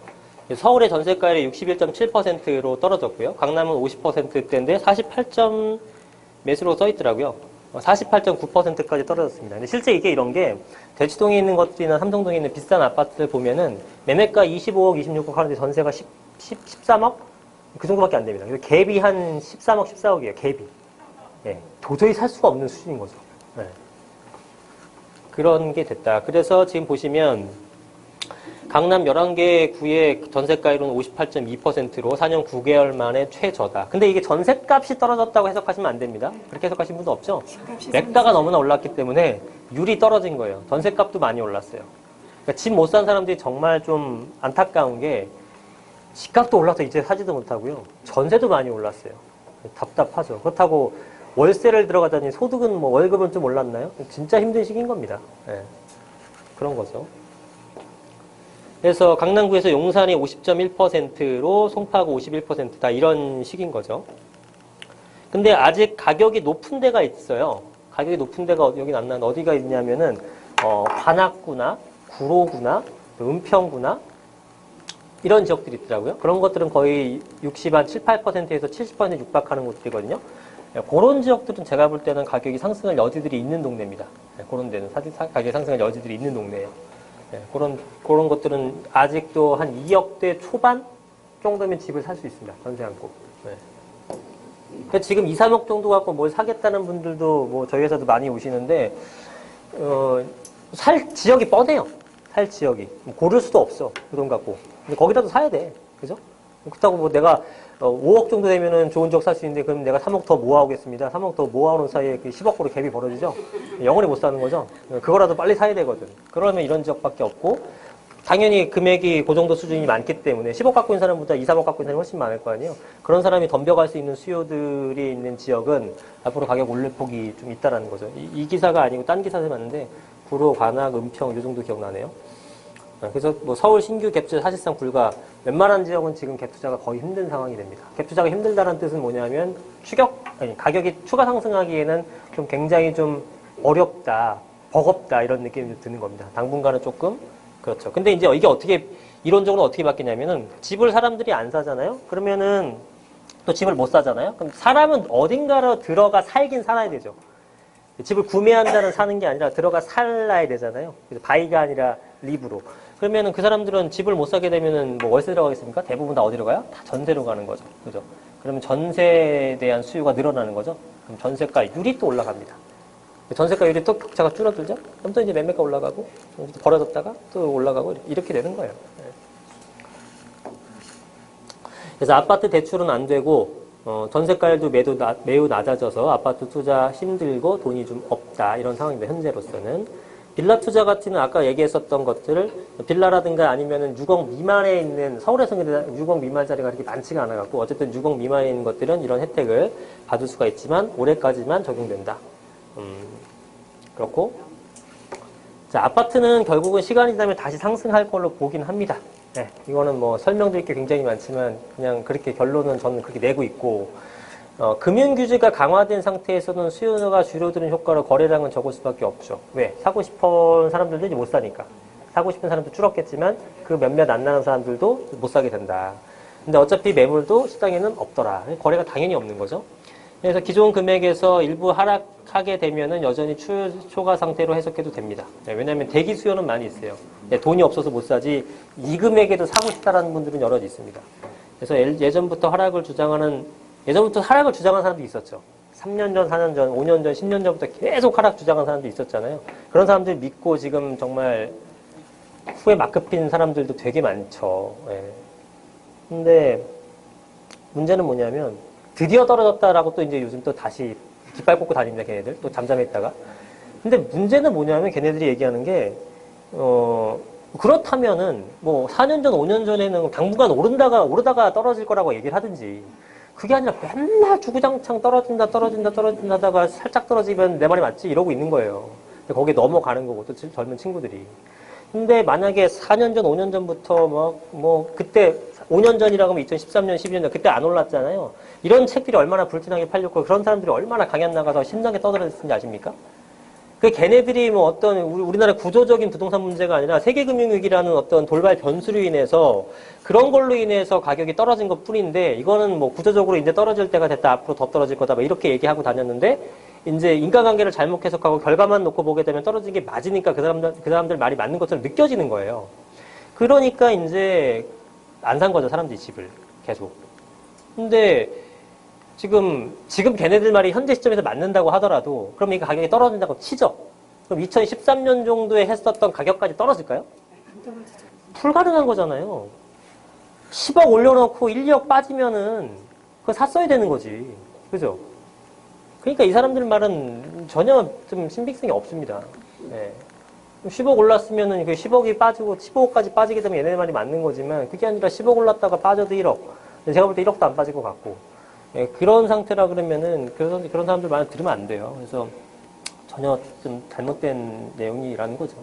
Speaker 1: 서울의 전세가율이 61.7%로 떨어졌고요. 강남은 50%대인데 48점 매수로 써 있더라고요. 48.9%까지 떨어졌습니다. 근데 실제 이게 이런 게 대치동에 있는 것들이나 삼성동에 있는 비싼 아파트를 보면은 매매가 25억, 26억 하는데 전세가 13억? 그 정도밖에 안 됩니다. 그래서 갭이 한 13억, 14억이에요. 갭이. 예, 도저히 살 수가 없는 수준인 거죠. 예. 그런 게 됐다. 그래서 지금 보시면 강남 11개 구의 전세가율은 58.2%로 4년 9개월 만에 최저다. 근데 이게 전세값이 떨어졌다고 해석하시면 안 됩니다. 그렇게 해석하시는 분도 없죠? 매가가 너무나 올랐기 때문에 율이 떨어진 거예요. 전세값도 많이 올랐어요. 그러니까 집 못 산 사람들이 정말 좀 안타까운 게 집값도 올라서 이제 사지도 못하고요. 전세도 많이 올랐어요. 답답하죠. 그렇다고 월세를 들어가자니 소득은 뭐 월급은 좀 올랐나요? 진짜 힘든 시기인 겁니다. 예. 그런 거죠. 그래서 강남구에서 용산이 50.1%로 송파구 51%다 이런 식인 거죠. 근데 아직 가격이 높은 데가 있어요. 가격이 높은 데가 여긴 안 나는 어디가 있냐면은 관악구나 구로구나 은평구나 이런 지역들이 있더라고요. 그런 것들은 거의 60한 7, 8%에서 70% 육박하는 곳들이거든요. 그런 지역들은 제가 볼 때는 가격이 상승할 여지들이 있는 동네입니다. 그런 데는 가격이 상승할 여지들이 있는 동네예요. 그런 것들은 아직도 한 2억대 초반 정도면 집을 살 수 있습니다. 전세 안고. 그러니까 지금 2, 3억 정도 갖고 뭘 사겠다는 분들도 뭐 저희 회사도 많이 오시는데, 살 지역이 뻔해요. 살 지역이. 고를 수도 없어. 그 돈 갖고. 근데 거기라도 사야 돼. 그죠? 그렇다고 뭐 내가 5억 정도 되면은 좋은 지역 살 수 있는데 그럼 내가 3억 더 모아오겠습니다. 3억 더 모아오는 사이에 그 10억으로 갭이 벌어지죠? 영원히 못 사는 거죠? 그거라도 빨리 사야 되거든. 그러면 이런 지역밖에 없고, 당연히 금액이 그 정도 수준이 많기 때문에 10억 갖고 있는 사람보다 2, 3억 갖고 있는 사람이 훨씬 많을 거 아니에요? 그런 사람이 덤벼갈 수 있는 수요들이 있는 지역은 앞으로 가격 올릴 폭이 좀 있다라는 거죠. 이 기사가 아니고 딴 기사에 맞는데, 구로, 관악, 은평, 이 정도 기억나네요. 그래서 뭐 서울 신규 갭 투자 사실상 불가, 웬만한 지역은 지금 갭 투자가 거의 힘든 상황이 됩니다. 갭 투자가 힘들다는 뜻은 뭐냐면 가격이 추가 상승하기에는 좀 굉장히 좀 어렵다, 버겁다 이런 느낌이 드는 겁니다. 당분간은 조금 그렇죠. 근데 이제 이게 어떻게 이론적으로 어떻게 바뀌냐면은 집을 사람들이 안 사잖아요. 그러면은 또 집을 못 사잖아요. 그럼 사람은 어딘가로 들어가 살긴 살아야 되죠. 집을 구매한다는 사는 게 아니라 들어가 살아야 되잖아요. 그래서 바이가 아니라 리브로. 그러면은 그 사람들은 집을 못 사게 되면은 뭐 월세 들어가겠습니까? 대부분 다 어디로 가요? 다 전세로 가는 거죠. 그죠? 그러면 전세에 대한 수요가 늘어나는 거죠. 그럼 전세가율이 또 올라갑니다. 전세가율이 또 격차가 줄어들죠? 그럼 또 이제 매매가 올라가고, 벌어졌다가 또 올라가고, 이렇게 되는 거예요. 그래서 아파트 대출은 안 되고, 전세가율도 매우 낮아져서 아파트 투자 힘들고 돈이 좀 없다. 이런 상황입니다. 현재로서는. 빌라 투자 가치는 아까 얘기했었던 것들을 빌라라든가 아니면은 6억 미만에 있는 서울에서는 6억 미만 자리가 그렇게 많지가 않아갖고 어쨌든 6억 미만에 있는 것들은 이런 혜택을 받을 수가 있지만 올해까지만 적용된다. 그렇고 자 아파트는 결국은 시간이 지나면 다시 상승할 걸로 보긴 합니다. 네, 이거는 뭐 설명드릴 게 굉장히 많지만 그냥 그렇게 결론은 저는 그렇게 내고 있고 금융 규제가 강화된 상태에서는 수요가 줄어드는 효과로 거래량은 적을 수밖에 없죠. 왜? 사고 싶은 사람들도 이제 못 사니까. 사고 싶은 사람도 줄었겠지만 그 몇몇 안 나는 사람들도 못 사게 된다. 근데 어차피 매물도 시장에는 없더라. 거래가 당연히 없는 거죠. 그래서 기존 금액에서 일부 하락하게 되면은 여전히 초과 상태로 해석해도 됩니다. 왜냐하면 대기 수요는 많이 있어요. 돈이 없어서 못 사지 이 금액에도 사고 싶다라는 분들은 여럿 있습니다. 그래서 예전부터 하락을 주장한 사람도 있었죠. 3년 전, 4년 전, 5년 전, 10년 전부터 계속 하락 주장한 사람도 있었잖아요. 그런 사람들 믿고 지금 정말 후에 막 급힌 사람들도 되게 많죠. 근데 문제는 뭐냐면 드디어 떨어졌다라고 또 이제 요즘 또 다시 깃발 꽂고 다닙니다. 걔네들. 또 잠잠했다가. 근데 문제는 뭐냐면 걔네들이 얘기하는 게 그렇다면은 뭐 4년 전, 5년 전에는 당분간 오르다가 떨어질 거라고 얘기를 하든지 그게 아니라 맨날 주구장창 떨어진다 하다가 살짝 떨어지면 내 말이 맞지? 이러고 있는 거예요. 거기에 넘어가는 거고, 또 젊은 친구들이. 근데 만약에 4년 전, 5년 전부터 그때 5년 전이라고 하면 2013년, 12년 전, 그때 안 올랐잖아요. 이런 책들이 얼마나 불티나게 팔렸고, 그런 사람들이 얼마나 강연 나가서 신나게 떠들었는지 아십니까? 그 걔네들이 뭐 어떤 우리나라 구조적인 부동산 문제가 아니라 세계금융위기라는 어떤 돌발 변수로 인해서 그런 걸로 인해서 가격이 떨어진 것 뿐인데 이거는 뭐 구조적으로 이제 떨어질 때가 됐다 앞으로 더 떨어질 거다 뭐 이렇게 얘기하고 다녔는데 이제 인과관계를 잘못 해석하고 결과만 놓고 보게 되면 떨어진 게 맞으니까 그 사람들 말이 맞는 것처럼 느껴지는 거예요. 그러니까 이제 안 산 거죠 사람들이 집을 계속. 근데 지금 걔네들 말이 현재 시점에서 맞는다고 하더라도 그럼 이게 가격이 떨어진다고 치죠. 그럼 2013년 정도에 했었던 가격까지 떨어질까요?
Speaker 2: 안 떨어지죠.
Speaker 1: 불가능한 거잖아요. 10억 올려놓고 1, 2억 빠지면은 그거 샀어야 되는 거지. 그죠? 그러니까 이 사람들 말은 전혀 좀 신빙성이 없습니다. 네. 10억 올랐으면은 그 10억이 빠지고 15억까지 빠지게 되면 얘네 말이 맞는 거지만 그게 아니라 10억 올랐다가 빠져도 1억. 제가 볼 때 1억도 안 빠질 것 같고. 예, 그런 상태라 그러면은 그런 사람들 말 들으면 안 돼요. 그래서 전혀 좀 잘못된 내용이라는 거죠.